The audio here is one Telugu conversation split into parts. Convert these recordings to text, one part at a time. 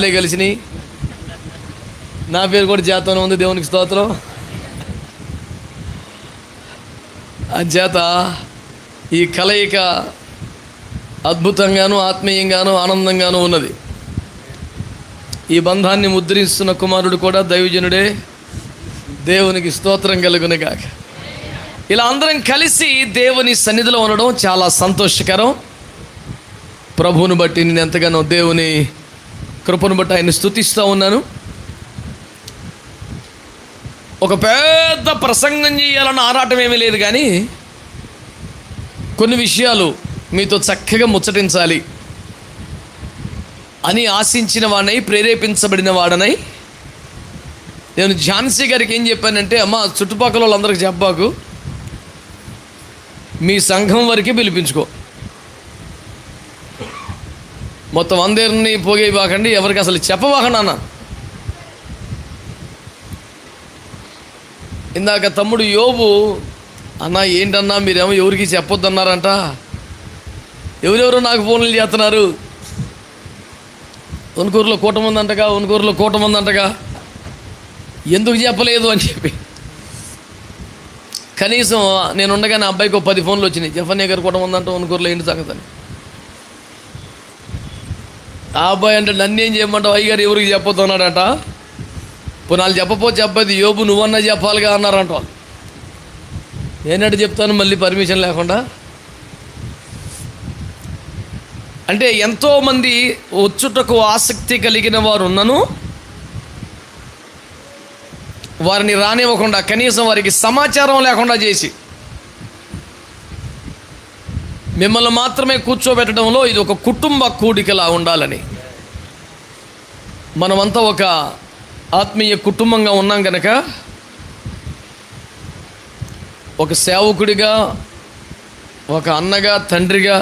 కలిసినాయి. నా పేరు కూడా చేతనే ఉంది. దేవునికి స్తోత్రం. అంచేత ఈ కలయిక అద్భుతంగాను ఆత్మీయంగాను ఆనందంగాను ఉన్నది. ఈ బంధాన్ని ముద్రిస్తున్న కుమారుడు కూడా దైవజనుడే. దేవునికి స్తోత్రం కలుగునుగాక. ఇలా అందరం కలిసి దేవుని సన్నిధిలో ఉండడం చాలా సంతోషకరం. ప్రభువును బట్టి నేను ఎంతగానో దేవుని కృపను బట్టి ఆయన స్తుతిస్తూ ఉన్నాను. ఒక పెద్ద ప్రసంగం చేయాలన్న ఆరాటం ఏమీ లేదు, కానీ కొన్ని విషయాలు మీతో చక్కగా ముచ్చటించాలి అని ఆశించిన వాడినై, ప్రేరేపించబడిన వాడనై నేను ఝాన్సీ గారికి ఏం చెప్పానంటే, అమ్మ చుట్టుపక్కల వాళ్ళందరికీ చెప్పాకు, మీ సంఘం వరకు పిలిపించుకో, మొత్తం అందరినీ పోగేయబాకండి, ఎవరికి అసలు చెప్పబాకండి అన్న. ఇందాక తమ్ముడు యోబు అన్న ఏంటన్నా మీరేమో ఎవరికి చెప్పొద్దన్నారంట, ఎవరెవరో నాకు ఫోన్లు చేస్తున్నారు, ఉనుకూరులో కూటమంది అంటగా, ఉనుకూరులో కూటమంది అంటగా, ఎందుకు చెప్పలేదు అని చెప్పి కనీసం నేను ఉండగానే అబ్బాయికి 10 ఫోన్లు వచ్చినాయి. జఫన్య గారు కూటమంది అంట, ఉనుకూరులో ఏంటి సంగతి అని. ఆ అబ్బాయి అంటే నన్ను ఏం చేయమంటావు అయ్యగారు, ఎవరికి చెప్పొద్దు అన్నాడట. పునాలు చెప్పది యోబు నువ్వన్నా చెప్పాలిగా అన్నారంట వాళ్ళు. నేనట్టు చెప్తాను మళ్ళీ పర్మిషన్ లేకుండా. అంటే ఎంతోమంది వచ్చుటకు ఆసక్తి కలిగిన వారు ఉన్నను వారిని రానివ్వకుండా, కనీసం వారికి సమాచారం లేకుండా చేసి మిమ్మల్ని మాత్రమే కూర్చోబెట్టడంలో ఇది ఒక కుటుంబ కూడికలా ఉండాలని, మనమంతా ఒక ఆత్మీయ కుటుంబంగా ఉన్నాం కనుక ఒక సేవకుడిగా, ఒక అన్నగా, తండ్రిగా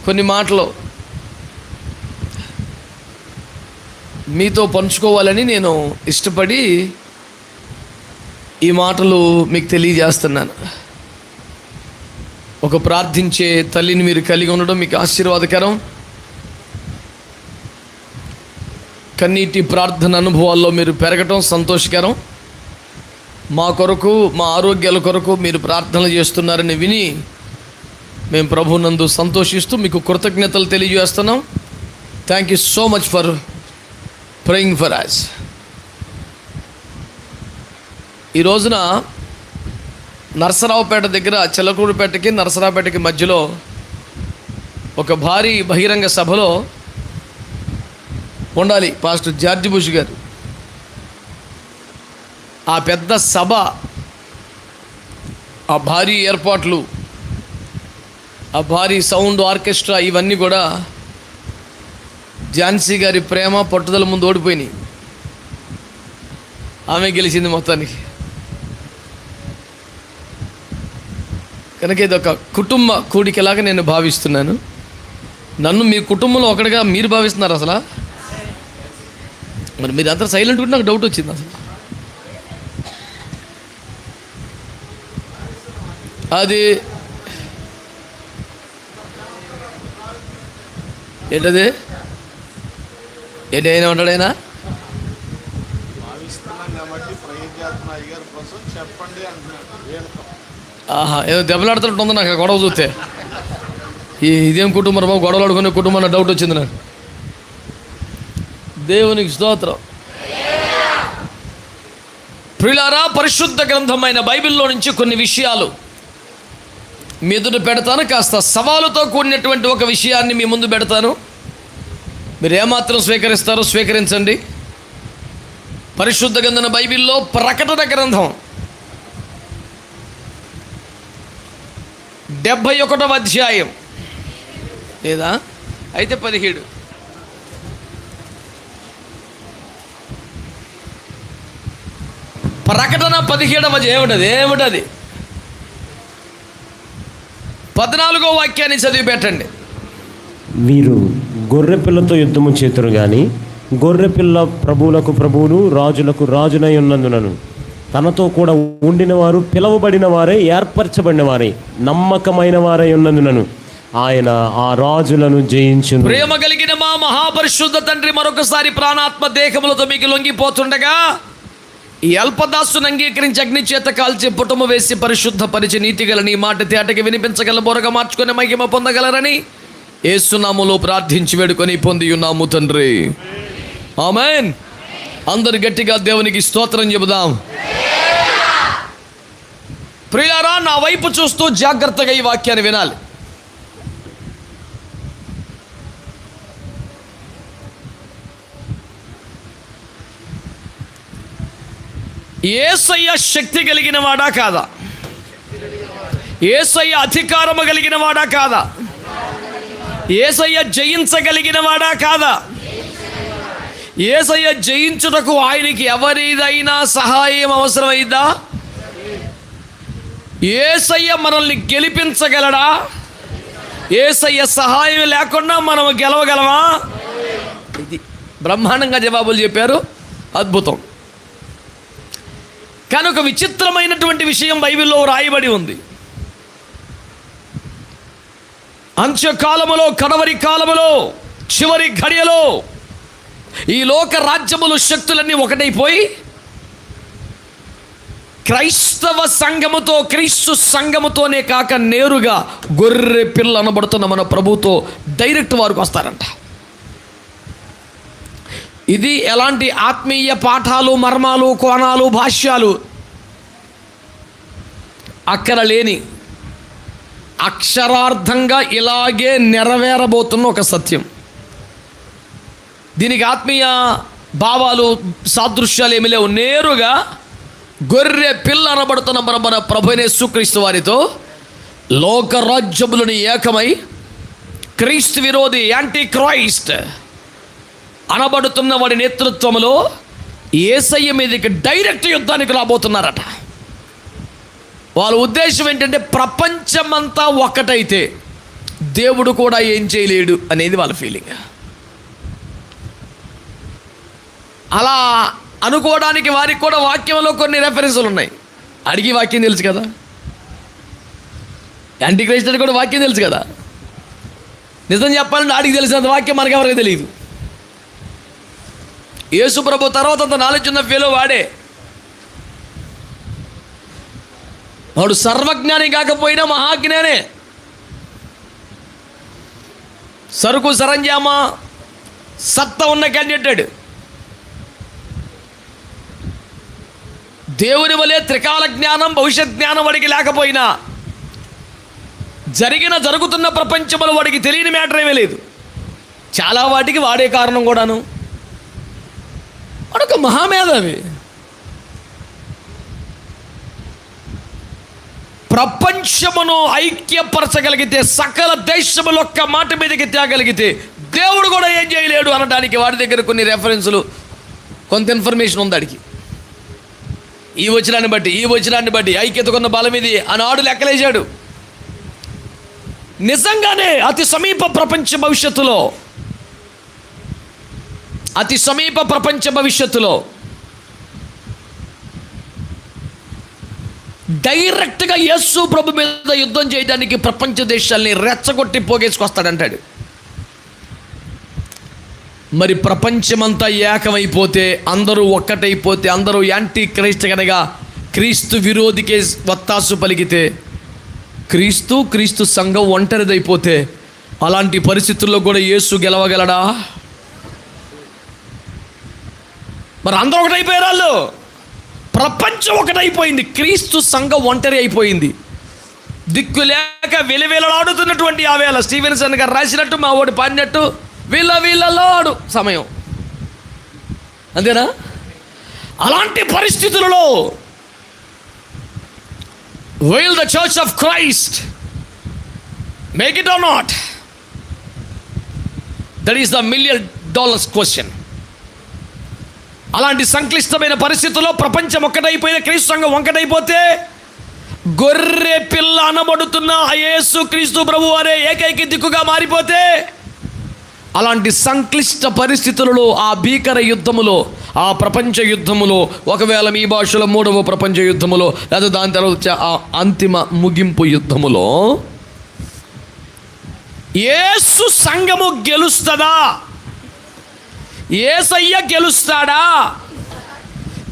కొన్ని మాటలు మీతో పంచుకోవాలని నేను ఇష్టపడి ఈ మాటలు మీకు తెలియజేస్తున్నాను. ఒక ప్రార్థించే తల్లిని మీరు కలిగి ఉండడం మీకు ఆశీర్వాదకరం. కన్నీటి ప్రార్థన అనుభవాల్లో మీరు పెరగటం సంతోషకరం. మా కొరకు, మా ఆరోగ్యాల కొరకు మీరు ప్రార్థనలు చేస్తున్నారని విని మేము ప్రభునందు సంతోషిస్తూ మీకు కృతజ్ఞతలు తెలియజేస్తున్నాం. Thank you so much for praying for us. ఈ రోజున నరసరావుపేట దగ్గర, చిలకూరుపేటకి నరసరావుపేటకి మధ్యలో ఒక భారీ బహిరంగ సభలో ఉండాలి పాస్టర్ జార్జ్ బుష్ గారు. ఆ పెద్ద సభ, ఆ భారీ ఏర్పాట్లు, ఆ భారీ సౌండ్ ఆర్కెస్ట్రా, ఇవన్నీ కూడా ఝాన్సీ గారి ప్రేమ పట్టుదల ముందు ఓడిపోయినాయి. ఆమె గెలిచింది మొత్తానికి. కనుక ఇది ఒక కుటుంబ కూడికలాగా నేను భావిస్తున్నాను. నన్ను మీ కుటుంబంలో ఒకటిగా మీరు భావిస్తున్నారు అసలు? మరి మీరు అంతా సైలెంట్ ఉంటే నాకు డౌట్ వచ్చింది అసలు. అది ఏంటది? ఏంటి అయినా ఉంటాడైనా? ఆహా, ఏదో దెబ్బలాడుతున్నట్టు నాకు గొడవ చూస్తే. ఇదేం కుటుంబం బాబు, గొడవలు ఆడుకునే కుటుంబం డౌట్ వచ్చింది నాకు. దేవునికి స్తోత్రం. ప్రియులారా, పరిశుద్ధ గ్రంథమైన బైబిల్లో నుంచి కొన్ని విషయాలు మీ ఎదుట పెడతాను. కాస్త సవాలుతో కూడినటువంటి ఒక విషయాన్ని మీ ముందు పెడతాను. మీరు ఏమాత్రం స్వీకరిస్తారో స్వీకరించండి. పరిశుద్ధ గ్రంథమైన బైబిల్లో ప్రకటన గ్రంథం 71వ అధ్యాయం, లేదా అయితే 17. ప్రకటన 17వ ఏమిటది? 14వ వాక్యాన్ని చదివి పెట్టండి. వీరు గొర్రెపిల్లతో యుద్ధము చేతురు గాని, గొర్రెపిల్ల ప్రభువులకు ప్రభువును, రాజులకు రాజునై ఉన్నందునను తనతో కూడా ఉండిన వారు, పిలవబడిన వారే, ఏర్పరచబడిన వారే, నమ్మకమైన వారై ఉన్నందునను ఆయన ఆ రాజులను జయించును. ప్రేమ కలిగిన మా మహాపరిశుద్ధ తండ్రి, మరొకసారి ప్రాణాత్మ దేహములతో మీకు లొంగిపోతుండగా ఈ అల్పదాసును అంగీకరించి అగ్ని చేత కాల్చి పుటము వేసి పరిశుద్ధ పరిచి నీతి గల నీ మాట తేటకి వినిపించగల బోరగా మార్చుకొని మహిమ పొందగలరని యేసునామములో ప్రార్థించి వేడుకొని పొంది ఉన్నాము తండ్రి. ఆమేన్. అందరు గట్టిగా దేవునికి స్తోత్రం చెబుదాం. ప్రియులారా, నా వైపు చూస్తూ జాగ్రత్తగా ఈ వాక్యాన్ని వినాలి. యేసయ్య శక్తి కలిగిన వాడా కాదా? యేసయ్య అధికారము కలిగిన వాడా కాదా? యేసయ్య జయించగలిగిన వాడా కాదా? యేసయ్య జయించుటకు ఆయనకి ఎవరిదైనా సహాయం అవసరమైందా? యేసయ్య మనల్ని గెలిపించగలడా? యేసయ్య సహాయం లేకుండా మనం గెలవగలమా? ఇది బ్రహ్మాండంగా జవాబులు చెప్పారు. అద్భుతం. కానీ ఒక విచిత్రమైనటువంటి విషయం బైబిల్లో రాయబడి ఉంది. అంత్యకాలములో, కడవరి కాలములో, చివరి ఘడియలో ఈ లోక రాజ్యములు, శక్తులన్నీ ఒకటైపోయి క్రైస్తవ సంఘముతో, క్రీస్తు సంఘముతోనే కాక నేరుగా గొర్రె పిల్ల అనబడుతున్న మన ప్రభుతో డైరెక్ట్ వారికి వస్తారంట. ఇది ఎలాంటి ఆత్మీయ పాఠాలు, మర్మాలు, కోణాలు, భాష్యాలు అక్కడ లేని, అక్షరార్థంగా ఇలాగే నెరవేరబోతున్న ఒక సత్యం. దీనికి ఆత్మీయ భావాలు, సాదృశ్యాలు ఏమి లేవు. నేరుగా గొర్రె పిల్ల అనబడుతున్న మన ప్రభువైన యేసుక్రీస్తు వారితో లోకరాజ్యములను ఏకమై క్రీస్తు విరోధి, యాంటీ క్రైస్ట్ అనబడుతున్న వాడి నేతృత్వంలో యేసయ్య మీదకి డైరెక్ట్ యుద్ధానికి రాబోతున్నారట. వాళ్ళ ఉద్దేశం ఏంటంటే ప్రపంచమంతా ఒక్కటైతే దేవుడు కూడా ఏం చేయలేడు అనేది వాళ్ళ ఫీలింగ్. అలా అనుకోవడానికి వారికి కూడా వాక్యంలో కొన్ని రెఫరెన్సులు ఉన్నాయి. అడిగి వాక్యం తెలుసు కదా, యాంటీ క్రైస్ట్ అని కూడా వాక్యం తెలుసు కదా. నిజం చెప్పాలంటే ఆడికి తెలిసినంత వాక్యం మనకి ఎవరికి తెలియదు. యేసు ప్రభు తర్వాత అంత నాలెడ్జ్ ఉన్న ఫీలో వాడే. వాడు సర్వజ్ఞాని కాకపోయినా మహాజ్ఞానే. సరుకు సరంజామా సత్తా ఉన్న క్యాండిడేట్. దేవుని వలె త్రికాల జ్ఞానం, భవిష్యత్ జ్ఞానం వాడికి లేకపోయినా జరుగుతున్న ప్రపంచంలో వాడికి తెలియని మ్యాటర్ ఏమీ లేదు. చాలా వాటికి వాడే కారణం కూడాను. వాడొక మహామేధావి. ప్రపంచమును ఐక్యపరచగలిగితే, సకల దేశములు ఒక్క మాట మీదకి తేగలిగితే దేవుడు కూడా ఏం చేయలేడు అనడానికి వాడి దగ్గర కొన్ని రెఫరెన్సులు, కొంత ఇన్ఫర్మేషన్ ఉంది. అడిగి ఈ వచనాన్ని బట్టి ఐక్యతకున్న బలం ఇది ఆనాడు లెక్కలేశాడు. నిజంగానే అతి సమీప ప్రపంచ భవిష్యత్తులో డైరెక్ట్గా యేసు ప్రభు మీద యుద్ధం చేయడానికి ప్రపంచ దేశాల్ని రెచ్చగొట్టి పోగేసుకొస్తాడంటాడు. మరి ప్రపంచమంతా ఏకమైపోతే, అందరూ ఒక్కటైపోతే, అందరూ యాంటీ క్రైస్ట్ కనుక క్రీస్తు విరోధికే వత్తాసు పలికితే, క్రీస్తు సంఘం ఒంటరిదైపోతే, అలాంటి పరిస్థితుల్లో కూడా యేసు గెలవగలడా? మరి అందరూ ఒకటైపోయారు. వాళ్ళు, ప్రపంచం ఒకటైపోయింది, క్రీస్తు సంఘం ఒంటరి అయిపోయింది. దిక్కు లేక వెలివేలాడుతున్నటువంటి ఆ వేళ స్టీవెన్సన్ గారు రాసినట్టు, మా ఓడి పాడినట్టు, వీళ్ళలాడు సమయం. అంతేనా? అలాంటి పరిస్థితులలో will the church of Christ make it or not? That is the $1 million question. అలాంటి సంక్లిష్టమైన పరిస్థితుల్లో ప్రపంచం ఒక్కటైపోయిన, క్రీస్తు సంఘం ఒక్కటైపోతే, గొర్రె పిల్ల అనబడుతున్న యేసు క్రీస్తు ప్రభు అనే ఏకైక దిక్కుగా మారిపోతే, అలాంటి సంక్లిష్ట పరిస్థితులలో, ఆ భీకర యుద్ధములో, ఆ ప్రపంచ యుద్ధములో, ఒకవేళ మీ భాషలో 3వ ప్రపంచ యుద్ధములో, లేదా దాని తర్వాత ఆ అంతిమ ముగింపు యుద్ధములో యేసు సంఘము గెలుస్తుందా? యేసయ్య గెలుస్తాడా?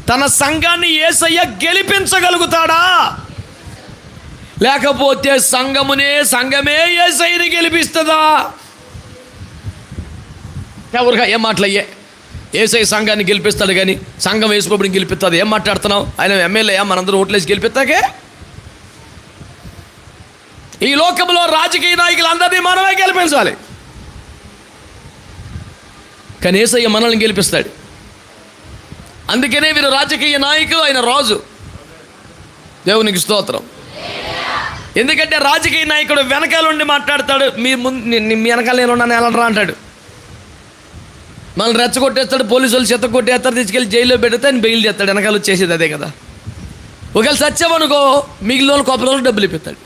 తన సంఘాన్ని యేసయ్య గెలిపించగలుగుతాడా? లేకపోతే సంఘమే యేసయ్యని గెలిపిస్తుందా? ఎవరుగా ఏం మాటలయ్యే? యేసయ్య సంఘాన్ని గెలిపిస్తాడు కానీ సంఘం యేసుప్రభుని గెలిపిస్తుంది. ఏం మాట్లాడుతున్నావు? ఆయన ఎమ్మెల్యే, మనందరూ ఓట్లేసి గెలిపిస్తాకే. ఈ లోకంలో రాజకీయ నాయకులందరినీ మనమే గెలిపించాలి, కానీ యేసయ్య మనల్ని గెలిపిస్తాడు. అందుకనే వీరు రాజకీయ నాయకులు, ఆయన రాజు. దేవునికి స్తోత్రం. ఎందుకంటే రాజకీయ నాయకుడు వెనకాల ఉండి మాట్లాడతాడు, మీ వెనకాల నేను ఉన్నాను ఎలా అంటాడు. మనల్ని రెచ్చగొట్టేస్తాడు, పోలీసు వాళ్ళు చెత్త కొట్టేస్తారు, తీసుకెళ్ళి జైల్లో పెడితే ఆయన బెయిల్ చేస్తాడు. వెనకాల వచ్చేసేది అదే కదా. ఒకవేళ సత్యమనుకో మిగిలిన వాళ్ళు కొబ్బరి వాళ్ళు డబ్బులు ఇప్పిస్తాడు.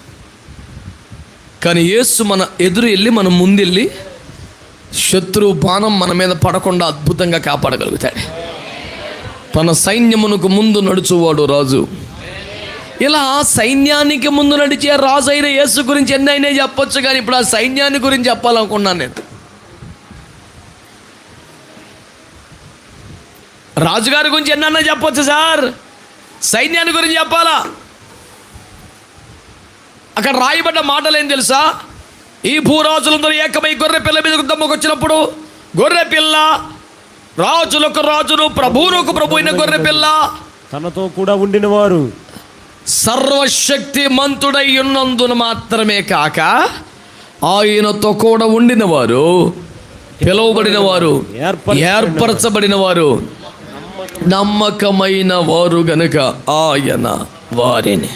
కానీ యేసు మన ఎదురు వెళ్ళి మన ముందెళ్ళి శత్రు బాణం మన మీద పడకుండా అద్భుతంగా కాపాడగలుగుతాడు. తన సైన్యమునకు ముందు నడుచువాడు రాజు. ఇలా సైన్యానికి ముందు నడిచే రాజు అయిన యేసు గురించి ఎన్ని అయినా చెప్పొచ్చు, కానీ ఇప్పుడు ఆ సైన్యాన్ని గురించి చెప్పాలనుకున్నాను నేను. రాజుగారి గురించి ఎన్నన్నా చెప్పొచ్చు సార్, సైన్యాన్ని గురించి చెప్పాలా? అక్కడ రాయబడ్డ మాటలు ఏం తెలుసా? ఈ భూరాజులందరూ ఏకమై గొర్రె పిల్ల మీద దమ్మకు వచ్చినప్పుడు గొర్రె పిల్ల రాజులకు రాజును ప్రభువులకు ప్రభు అయిన గొర్రె పిల్ల తనతో కూడా ఉండిన వారు సర్వశక్తి మంతుడై ఉన్నందున మాత్రమే కాక ఆయనతో కూడా ఉండిన వారు, పిలువబడిన వారు, ఏర్పరచబడిన వారు, నమ్మకమైన వారు గనుక ఆయన వారిని.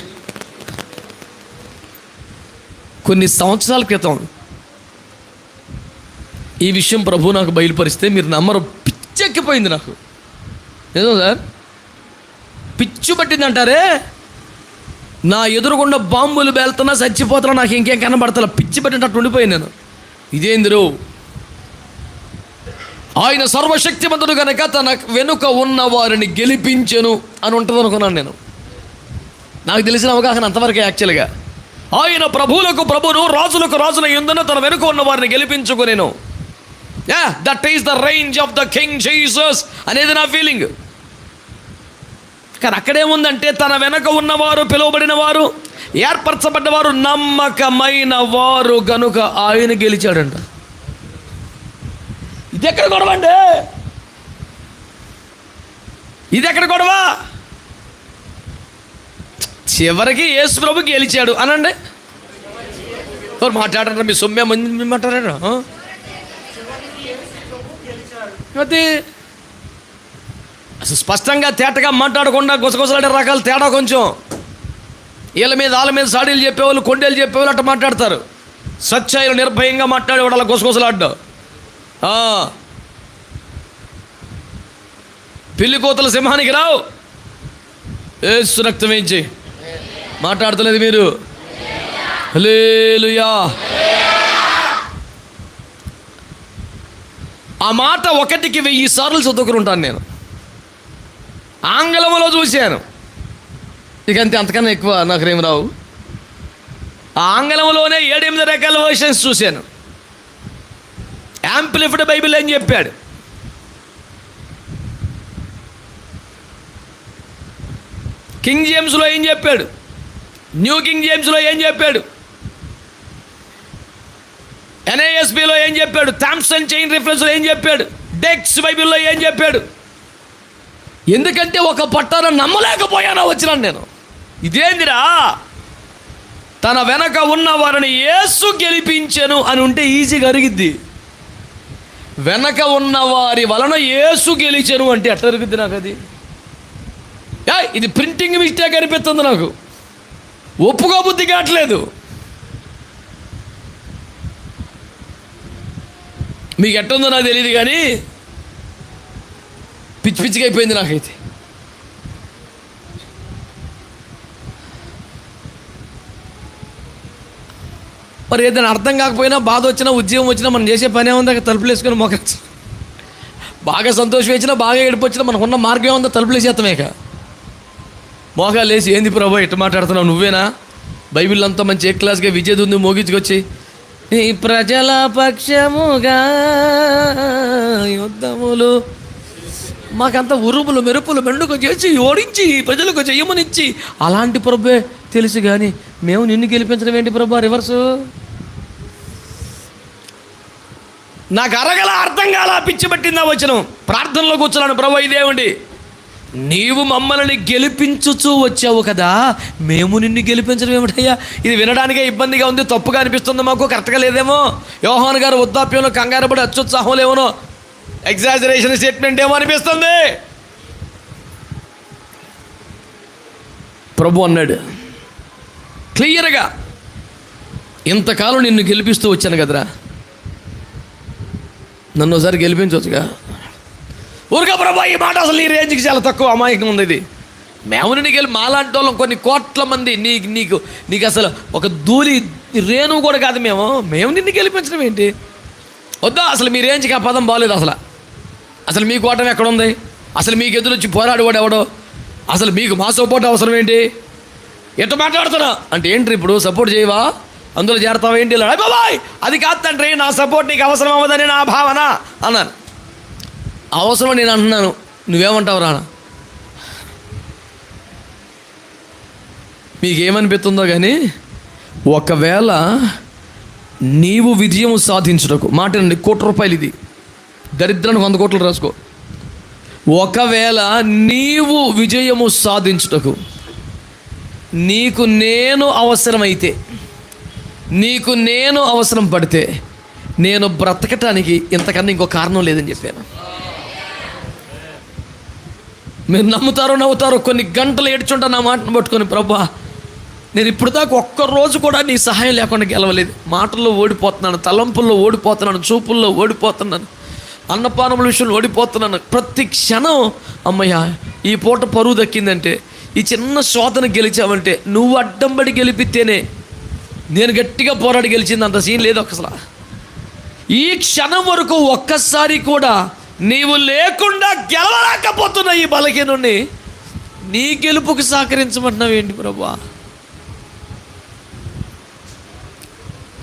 కొన్ని సంవత్సరాల క్రితం ఈ విషయం ప్రభు నాకు బయలుపరిస్తే మీరు నమ్మరు, పిచ్చెక్కిపోయింది నాకు. ఏదో సార్ పిచ్చు పట్టింది అంటారే, నా ఎదురుగుండా బాంబులు బేలుతున్నా చచ్చిపోతున్నా, నాకు ఇంకేం కనబడతా, పిచ్చి పట్టినట్టు ఉండిపోయింది నేను. ఇదేందిరో, ఆయన సర్వశక్తిమంతుడు కనుక తన వెనుక ఉన్న వారిని గెలిపించెను అని ఉంటుంది అనుకున్నాను నేను. నాకు తెలిసిన అవగాహన అంతవరకే. యాక్చువల్గా ఆయన ప్రభువులకు ప్రభును, రాజులకు రాజుల యందున తన వెనుక ఉన్న వారిని గెలిపించుకునేను. That is the range of the king Jesus అనేది నా ఫీలింగ్. కానీ అక్కడేముందంటే తన వెనక ఉన్నవారు, పిలువబడిన వారు, ఏర్పరచబడ్డవారు, నమ్మకమైన వారు గనుక ఆయన గెలిచాడంట. ఇది ఎక్కడ గొడవ అండి? ఇది ఎక్కడ గొడవ? చివరికి యేసు ప్రభు గెలిచాడు అనండి. ఎవరు మాట్లాడారు? మీ సొమ్మె మంది మాట్లాడారు. అసలు స్పష్టంగా తేటగా మాట్లాడకుండా గుసగుసలాడే రకాల తేడా కొంచెం. వీళ్ళ మీద వాళ్ళ మీద సాడీలు చెప్పేవాళ్ళు, కొండేలు చెప్పేవాళ్ళు అట్లా మాట్లాడతారు. సత్యాలు నిర్భయంగా మాట్లాడేవాడు అలా గుసగుసలాడ్డు. పిల్లి కోతల సింహానికి రావు, యేసు రక్తం వేయించి మాట్లాడతలేదు మీరు. హల్లెలూయా. ఆ మాట 1కి 1000 సార్లు చదువుకుని ఉంటాను నేను. ఆంగ్లంలో చూశాను, ఇక అంతకన్నా ఎక్కువ నాకు ఏం రావు. ఆ ఆంగ్లంలోనే 7-8 రకాల వర్షన్స్ చూశాను. యాంప్లిఫైడ్ బైబిల్ అని చెప్పాడు, కింగ్ జేమ్స్లో ఏం చెప్పాడు, న్యూ కింగ్ జేమ్స్లో ఏం చెప్పాడు, NASBలో ఏం చెప్పాడు, థామ్సన్ చైన్ రిఫరెన్స్లో ఏం చెప్పాడు, డెక్స్ బైబిల్లో ఏం చెప్పాడు. ఎందుకంటే ఒక పట్టాన నమ్మలేకపోయానా వచ్చినాను నేను. ఇదేందిరా, తన వెనక ఉన్న వారిని యేసు గెలిపించెను అని ఉంటే ఈజీగా అరిగిద్ది. వెనక ఉన్న వారి వలన యేసు గెలిచెను అంటే ఎట్లా అరుగుద్ది నాకు? అది ఇది ప్రింటింగ్ మిస్టేక్ అనిపిస్తుంది నాకు. ఒప్పుకోబుద్ధి కావట్లేదు. మీకు ఎట్టుందో నాకు తెలియదు, కానీ పిచ్చి పిచ్చిగా అయిపోయింది నాకైతే. మరి ఏదైనా అర్థం కాకపోయినా, బాధ వచ్చినా, ఉద్యోగం వచ్చినా, మనం చేసే పని ఏముందా? తలుపులు వేసుకొని మొక్కచ్చు. బాగా సంతోషం వచ్చినా, బాగా ఏడుపు వచ్చినా, మనకున్న మార్గం ఏముందా? తలుపులు వేసేస్తామేక. మోకాలు వేసి, ఏంది ప్రభు ఇట్లా మాట్లాడుతున్నావు, నువ్వేనా? బైబిల్ అంతా మంచి ఏ క్లాస్గా విజయదుంది మోగించుకొచ్చి నీ ప్రజల పక్షముగా యుద్ధములు, మాకంత ఉరుములు మెరుపులు మెండుకు చేసి ఓడించి ప్రజలకు జయమునిచ్చి అలాంటి ప్రభువే తెలుసు, కానీ మేము నిన్ను గెలిపించడం ఏంటి ప్రభు? రివర్సు. నాకు అర్థం కాల, పిచ్చి పట్టిందా వచనం. ప్రార్థనలో కూర్చున్నాను, ప్రభు ఇదేమండి, నీవు మమ్మల్ని గెలిపించుచూ వచ్చావు కదా, మేము నిన్ను గెలిపించడం ఏమిటయ్యా? ఇది వినడానికే ఇబ్బందిగా ఉంది, తప్పుగా అనిపిస్తుంది, మాకు కరెక్ట్గా లేదేమో. యోహాను గారు వృద్ధాప్యంలో కంగారు పడి అత్యుత్సాహం లేవనో, ఎగ్జాజరేషన్ స్టేట్మెంట్ ఏమో అనిపిస్తుంది. ప్రభు అన్నాడు క్లియర్గా, ఇంతకాలం నిన్ను గెలిపిస్తూ వచ్చాను కదరా, నన్ను ఒకసారి గెలిపించవచ్చుగా. ఊరుగా ప్రభా, ఈ మాట అసలు నీ రేంజ్కి చాలా తక్కువ, అమాయకం ఉంది ఇది. మేము నిన్ను మాలాంటి వాళ్ళం కొన్ని కోట్ల మంది, నీకు అసలు ఒక ధూళి రేణువు కూడా కాదు, మేము నిన్ను గెలిపించడం ఏంటి? వద్దా, అసలు మీ రేంజ్కి ఆ పదం బాగలేదు. అసలు మీకు ఓటమి ఎక్కడ ఉంది? అసలు మీకు ఎదురొచ్చి పోరాడేవాడు ఎవడో? అసలు మీకు మా సపోర్ట్ అవసరం ఏంటి? ఎట్లా మాట్లాడుతున్నా అంటే ఏంటి ఇప్పుడు సపోర్ట్ చేయవా, అందులో చేరతావా ఏంటి? బాబాయ్ అది కాదు తండ్రి, నా సపోర్ట్ నీకు అవసరం అవ్వదని నా భావన అన్నాను. అవసరం నేను అంటున్నాను, నువ్వేమంటావు రానా? మీకేమనిపిస్తుందో కానీ, ఒకవేళ నీవు విజయం సాధించుటకు, మాట నుండి ₹1,00,00,000 ఇది, దరిద్రానికి 100 కోట్లు రాసుకో. ఒకవేళ నీవు విజయము సాధించుటకు నీకు నేను అవసరమైతే, నీకు నేను అవసరం పడితే, నేను బ్రతకటానికి ఇంతకన్నా ఇంకో కారణం లేదని చెప్పాను. మీరు నమ్ముతారో నవ్వుతారో, కొన్ని గంటలు ఏడ్చుంటా నా మాటను పట్టుకొని, ప్రభా నేను ఇప్పుడు దాకా ఒక్కరోజు కూడా నీ సహాయం లేకుండా గెలవలేదు. మాటల్లో ఓడిపోతున్నాను, తలంపుల్లో ఓడిపోతున్నాను, చూపుల్లో ఓడిపోతున్నాను, అన్నపానముల విషయంలో ఓడిపోతున్నాను. ప్రతి క్షణం అమ్మయ్య ఈ పూట పరువు దక్కిందంటే, ఈ చిన్న శోధన గెలిచావంటే, నువ్వు అడ్డంబడి గెలిపితేనే నేను గట్టిగా పోరాడి గెలిచింది, అంత సీన్ లేదు. అసలు ఈ క్షణం వరకు ఒక్కసారి కూడా నీవు లేకుండా గెలవలేకపోతున్న ఈ బలహీనుణ్ణి నీ గెలుపుకి సహకరించమంటున్నావు ఏంటి ప్రభా?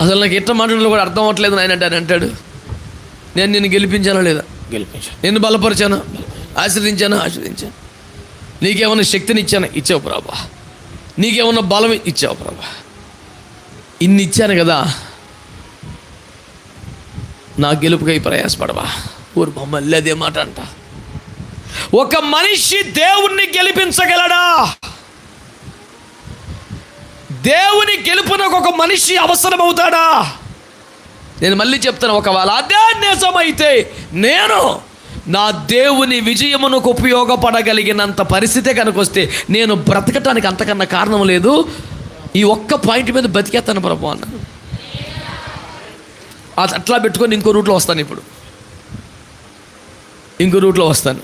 అసలు నాకు ఎట్లా మాట్లాడాలో కూడా అర్థం అవ్వట్లేదు నాయన అంటాడు. నేను నిన్ను గెలిపించానా లేదా? గెలిపించాను. నిన్ను బలపరిచాను, ఆశ్రదించాను, నీకేమన్నా శక్తిని ఇచ్చాను, ఇచ్చావు ప్రభా. నీకేమన్నా బలం ఇచ్చావు ప్రభా. ఇన్ని ఇచ్చాను కదా, నా గెలుపుకై ప్రయాసపడవా? ఊరు మమ్మల్ని అదే మాట అంట. ఒక మనిషి దేవుణ్ణి గెలిపించగలడా? దేవుని గెలుపునకు ఒక మనిషి అవసరం అవుతాడా? నేను మళ్ళీ చెప్తాను, ఒకవేళ అదే నిజమైతే నేను నా దేవుని విజయమునకు ఉపయోగపడగలిగినంత పరిస్థితే కనుక వస్తే, నేను బ్రతకటానికి అంతకన్నా కారణం లేదు. ఈ ఒక్క పాయింట్ మీద బతికేస్తాను ప్రభు అన్నాను. అట్లా పెట్టుకొని ఇంకో రూట్లో వస్తాను. ఇప్పుడు ఇంకో రూట్లో వస్తాను.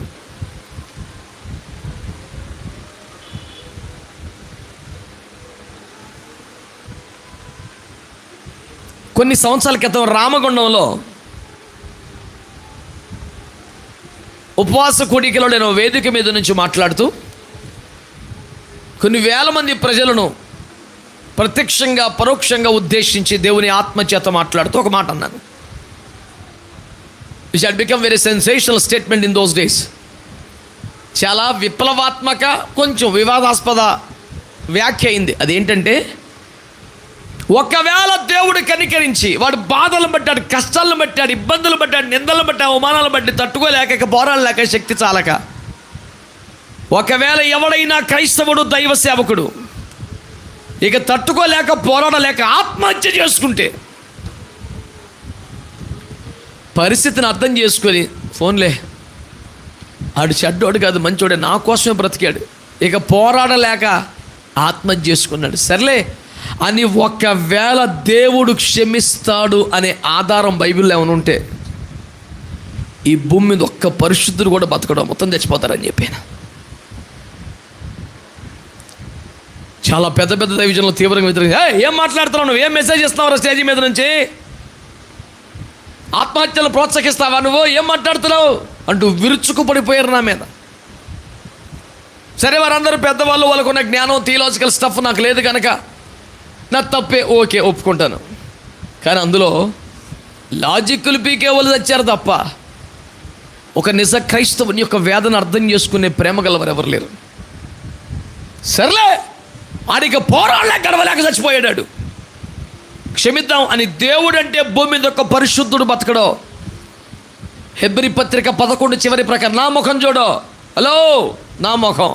కొన్ని సంవత్సరాల క్రితం రామగుండంలో ఉపవాస కూడికలో నేను వేదిక మీద నుంచి మాట్లాడుతూ కొన్ని వేల మంది ప్రజలను ప్రత్యక్షంగా పరోక్షంగా ఉద్దేశించి దేవుని ఆత్మచేత మాట్లాడుతూ ఒక మాట అన్నాను. Which had become very sensational statement in those days. చాలా విప్లవాత్మక, కొంచెం వివాదాస్పద వ్యాఖ్య అయింది. అదేంటంటే, ఒకవేళ దేవుడు కనికరించి వాడు బాధలను బట్టాడు, కష్టాలను బట్టాడు, ఇబ్బందులు బట్టాడు, నిందలను బట్టి, అవమానాలను బట్టి తట్టుకోలేక, పోరాడలేక, శక్తి చాలక, ఒకవేళ ఎవడైనా క్రైస్తవుడు దైవ సేవకుడు ఇక తట్టుకోలేక, పోరాడలేక ఆత్మహత్య చేసుకుంటే, పరిస్థితిని అర్థం చేసుకొని, ఫోన్లే ఆడు చెడ్డోడు కాదు, మంచోడే, నా కోసమే బ్రతికాడు, ఇక పోరాడలేక ఆత్మహత్య చేసుకున్నాడు, సర్లే అని ఒకవేళ దేవుడు క్షమిస్తాడు అనే ఆధారం బైబిల్లో ఏమైనా ఉంటే, ఈ భూమి మీద ఒక్క పరిశుద్ధుడు కూడా బతకడం, మొత్తం చచ్చిపోతారని చెప్పాను. చాలా పెద్ద పెద్ద దైవజనులు తీవ్రంగా వ్యతిరేకంగా, ఏం మాట్లాడుతున్నావు నువ్వు, ఏం మెసేజ్ ఇస్తున్నావు స్టేజీ మీద నుంచి, ఆత్మహత్యలు ప్రోత్సహిస్తావా నువ్వు, ఏం మాట్లాడుతున్నావు అంటూ విరుచుకుపడిపోయారు నా మీద. సరే, వారందరూ పెద్దవాళ్ళు, వాళ్ళకున్న జ్ఞానం, థియలాజికల్ స్టఫ్ నాకు లేదు కనుక నా తప్పే, ఓకే ఒప్పుకుంటాను. కానీ అందులో లాజిక్లు పీకే వాళ్ళు తెచ్చారు తప్ప ఒక నిజ క్రైస్తవుని యొక్క వేదన అర్థం చేసుకునే ప్రేమ గలవారు ఎవరు లేరు. సర్లే ఆడికి పోరాళ్ళ గడవలేక చచ్చిపోయాడు, క్షమిద్దాం అని. దేవుడు అంటే భూమి మీద ఒక పరిశుద్ధుడు బతకడో. హెబ్రీ పత్రిక 11 చివరి ప్రకారం నా ముఖం చూడో, హలో నా ముఖం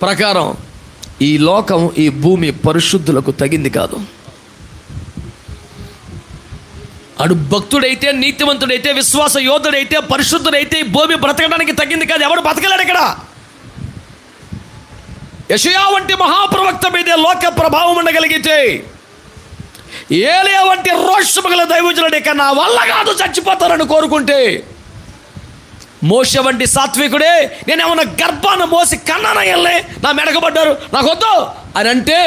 ప్రకారం ఈ లోకం ఈ భూమి పరిశుద్ధులకు తగింది కాదు. అడు భక్తుడైతే, నీతివంతుడైతే, విశ్వాస యోధుడైతే, పరిశుద్ధుడైతే ఈ భూమి బ్రతకడానికి తగ్గింది కాదు. ఎవడు బతకలేడు ఇక్కడ. యెషయా వంటి మహాప్రవక్త మీదే లోక ప్రభావం ఉండగలిగితే, ఏలియా వంటి రోషము గల దైవజనుడు ఇక నా వల్ల కాదు చచ్చిపోతారని కోరుకుంటే, మోషే వంటి సాత్వికుడే నేను ఏమన్నా గర్భాన్ని మోసి కన్నాన వెళ్ళే నా మెడకబడ్డారు నాకు వద్దు అని అంటే,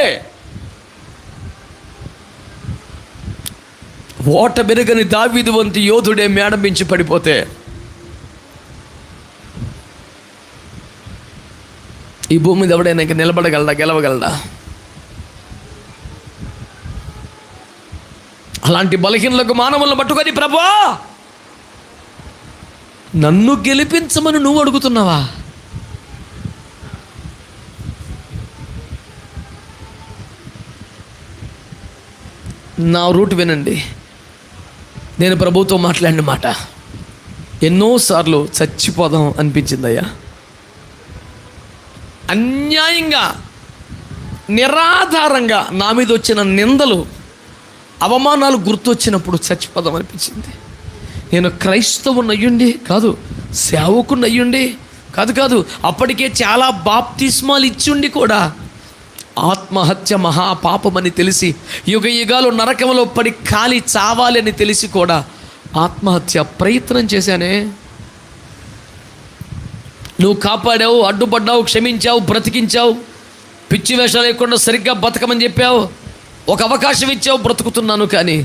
ఓట మెరుగని దావీదు వంటి యోధుడే మేడ మించి పడిపోతే, ఈ భూమి మీద ఎవడైనా ఇంక నిలబడగలడా, గెలవగలడా? అలాంటి బలహీనలకు మానవులను పట్టుకొని, ప్రభువా నన్ను గెలిపించమని నువ్వు అడుగుతున్నావా? నా రూట్ వినండి. నేను ప్రభుతో మాట్లాడిన మాట ఎన్నోసార్లు చచ్చిపోదాం అనిపించిందయ్యా. అన్యాయంగా నిరాధారంగా నా మీద వచ్చిన నిందలు, అవమానాలు గుర్తొచ్చినప్పుడు చచ్చిపోదాం అనిపించింది. నేను క్రైస్తవునయ్యుండి కాదు, సేవకునయ్యుండి కాదు, అప్పటికే చాలా బాప్తిస్మాలు ఇచ్చుండి కూడా ఆత్మహత్య మహాపాపమని తెలిసి, యుగ యుగాలు నరకంలో పడి కాలి చావాలి అని తెలిసి కూడా ఆత్మహత్య ప్రయత్నం చేశానే. నువ్వు కాపాడావు, అడ్డుపడ్డావు, క్షమించావు, బ్రతికించావు, పిచ్చి వేషాలు లేకుండా సరిగ్గా బతకమని చెప్పావు, ఒక అవకాశం ఇచ్చావు, బ్రతుకుతున్నాను. కానీ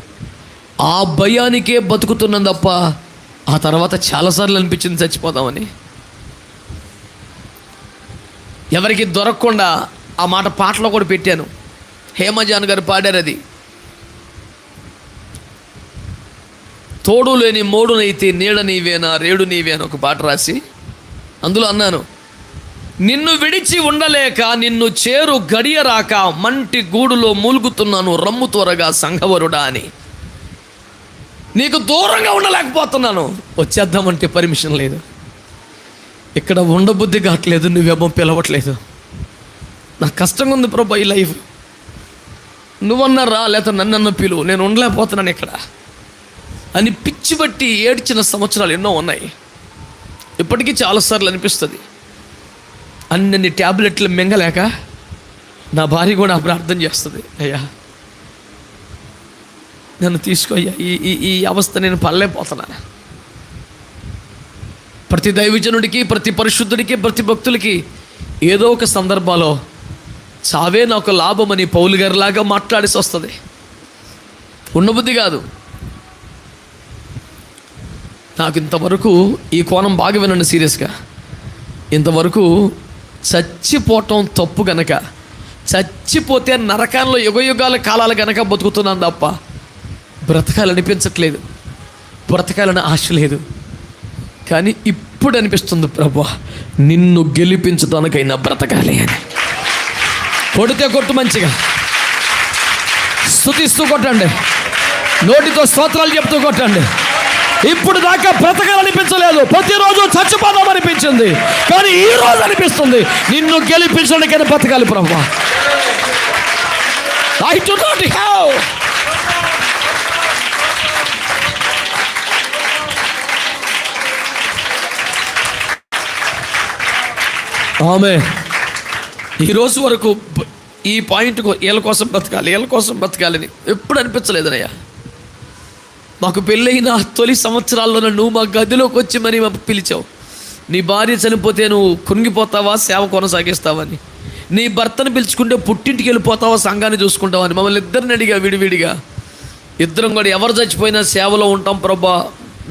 ఆ భయానికే బతుకుతున్నాను తప్ప ఆ తర్వాత చాలాసార్లు అనిపించింది చచ్చిపోదామని. ఎవరికి దొరకకుండా ఆ మాట పాటలో కూడా పెట్టాను. హేమజాన్ గారు పాడారు అది. తోడు లేని మోడునైతే నీడ నీవేనా, రేడు నీవేనా ఒక పాట రాసి అందులో అన్నాను, నిన్ను విడిచి ఉండలేక నిన్ను చేరు గడియ రాక మంటి గూడులో మూలుగుతున్నాను రమ్ము త్వరగా సంఘవరుడా అని. నీకు దూరంగా ఉండలేకపోతున్నాను, వచ్చేద్దామంటే పర్మిషన్ లేదు, ఇక్కడ ఉండబుద్ధి కావట్లేదు, నువ్వేమో పిలవట్లేదు, నాకు కష్టంగా ఉంది ప్రభా ఈ లైఫ్, నువ్వన్నారా లేకపోతే నన్ను పిలువు, నేను ఉండలేకపోతున్నాను ఇక్కడ అని పిచ్చి బట్టి ఏడ్చిన సంవత్సరాలు ఎన్నో ఉన్నాయి. ఇప్పటికీ చాలాసార్లు అనిపిస్తుంది. అన్ని ట్యాబ్లెట్లు మింగలేక నా భార్య కూడా ప్రార్థన చేస్తుంది, అయ్యా నన్ను తీసుకోయ్యా, ఈ అవస్థ నేను పడలేకపోతున్నాను. ప్రతి దైవజనుడికి, ప్రతి పరిశుద్ధుడికి, ప్రతి భక్తులకి ఏదో ఒక సందర్భంలో చావే నాకు లాభమని పౌలు గారిలాగా మాట్లాడేసి వస్తుంది. ఉండబుద్ధి కాదు. నాకు ఇంతవరకు ఈ కోణం బాగా వినండి సీరియస్గా. ఇంతవరకు చచ్చిపోవటం తప్పు గనక, చచ్చిపోతే నరకాల్లో యుగయుగాల కాలాలు గనక బతుకుతున్నాను తప్ప బ్రతకాలనిపించట్లేదు, బ్రతకాలని ఆశ లేదు. కానీ ఇప్పుడు అనిపిస్తుంది, ప్రభువా నిన్ను గెలిపించడానికైనా బ్రతకాలి అని. కొడితే కొట్టు, మంచిగా స్తుతిస్తూ కొట్టండి, నోటితో స్తోత్రాలు చెప్తూ కొట్టండి. ఇప్పుడు దాకా బ్రతకాలనిపించలేదు, ప్రతిరోజు చచ్చిపోదాం అనిపించింది, కానీ ఈ రోజు అనిపిస్తుంది నిన్ను గెలిపించడానికైనా బ్రతకాలి ప్రభువా. I do not have ఆమె ఈరోజు వరకు ఈ పాయింట్ వీళ్ళ కోసం బ్రతకాలి, వీళ్ళ కోసం బ్రతకాలని ఎప్పుడు అనిపించలేదనయ్యా. మాకు పెళ్ళైన తొలి సంవత్సరాల్లోనే నువ్వు మా గదిలోకి వచ్చి మరి మాకు పిలిచావు. నీ భార్య చనిపోతే నువ్వు కుంగిపోతావా, సేవ కొనసాగిస్తావని. నీ భర్తను పిలుచుకుంటే పుట్టింటికి వెళ్ళిపోతావా, సంఘాన్ని చూసుకుంటావని. మమ్మల్ని ఇద్దరిని అడిగా విడివిడిగా. ఇద్దరం కూడా ఎవరు చచ్చిపోయినా సేవలో ఉంటాం ప్రభా,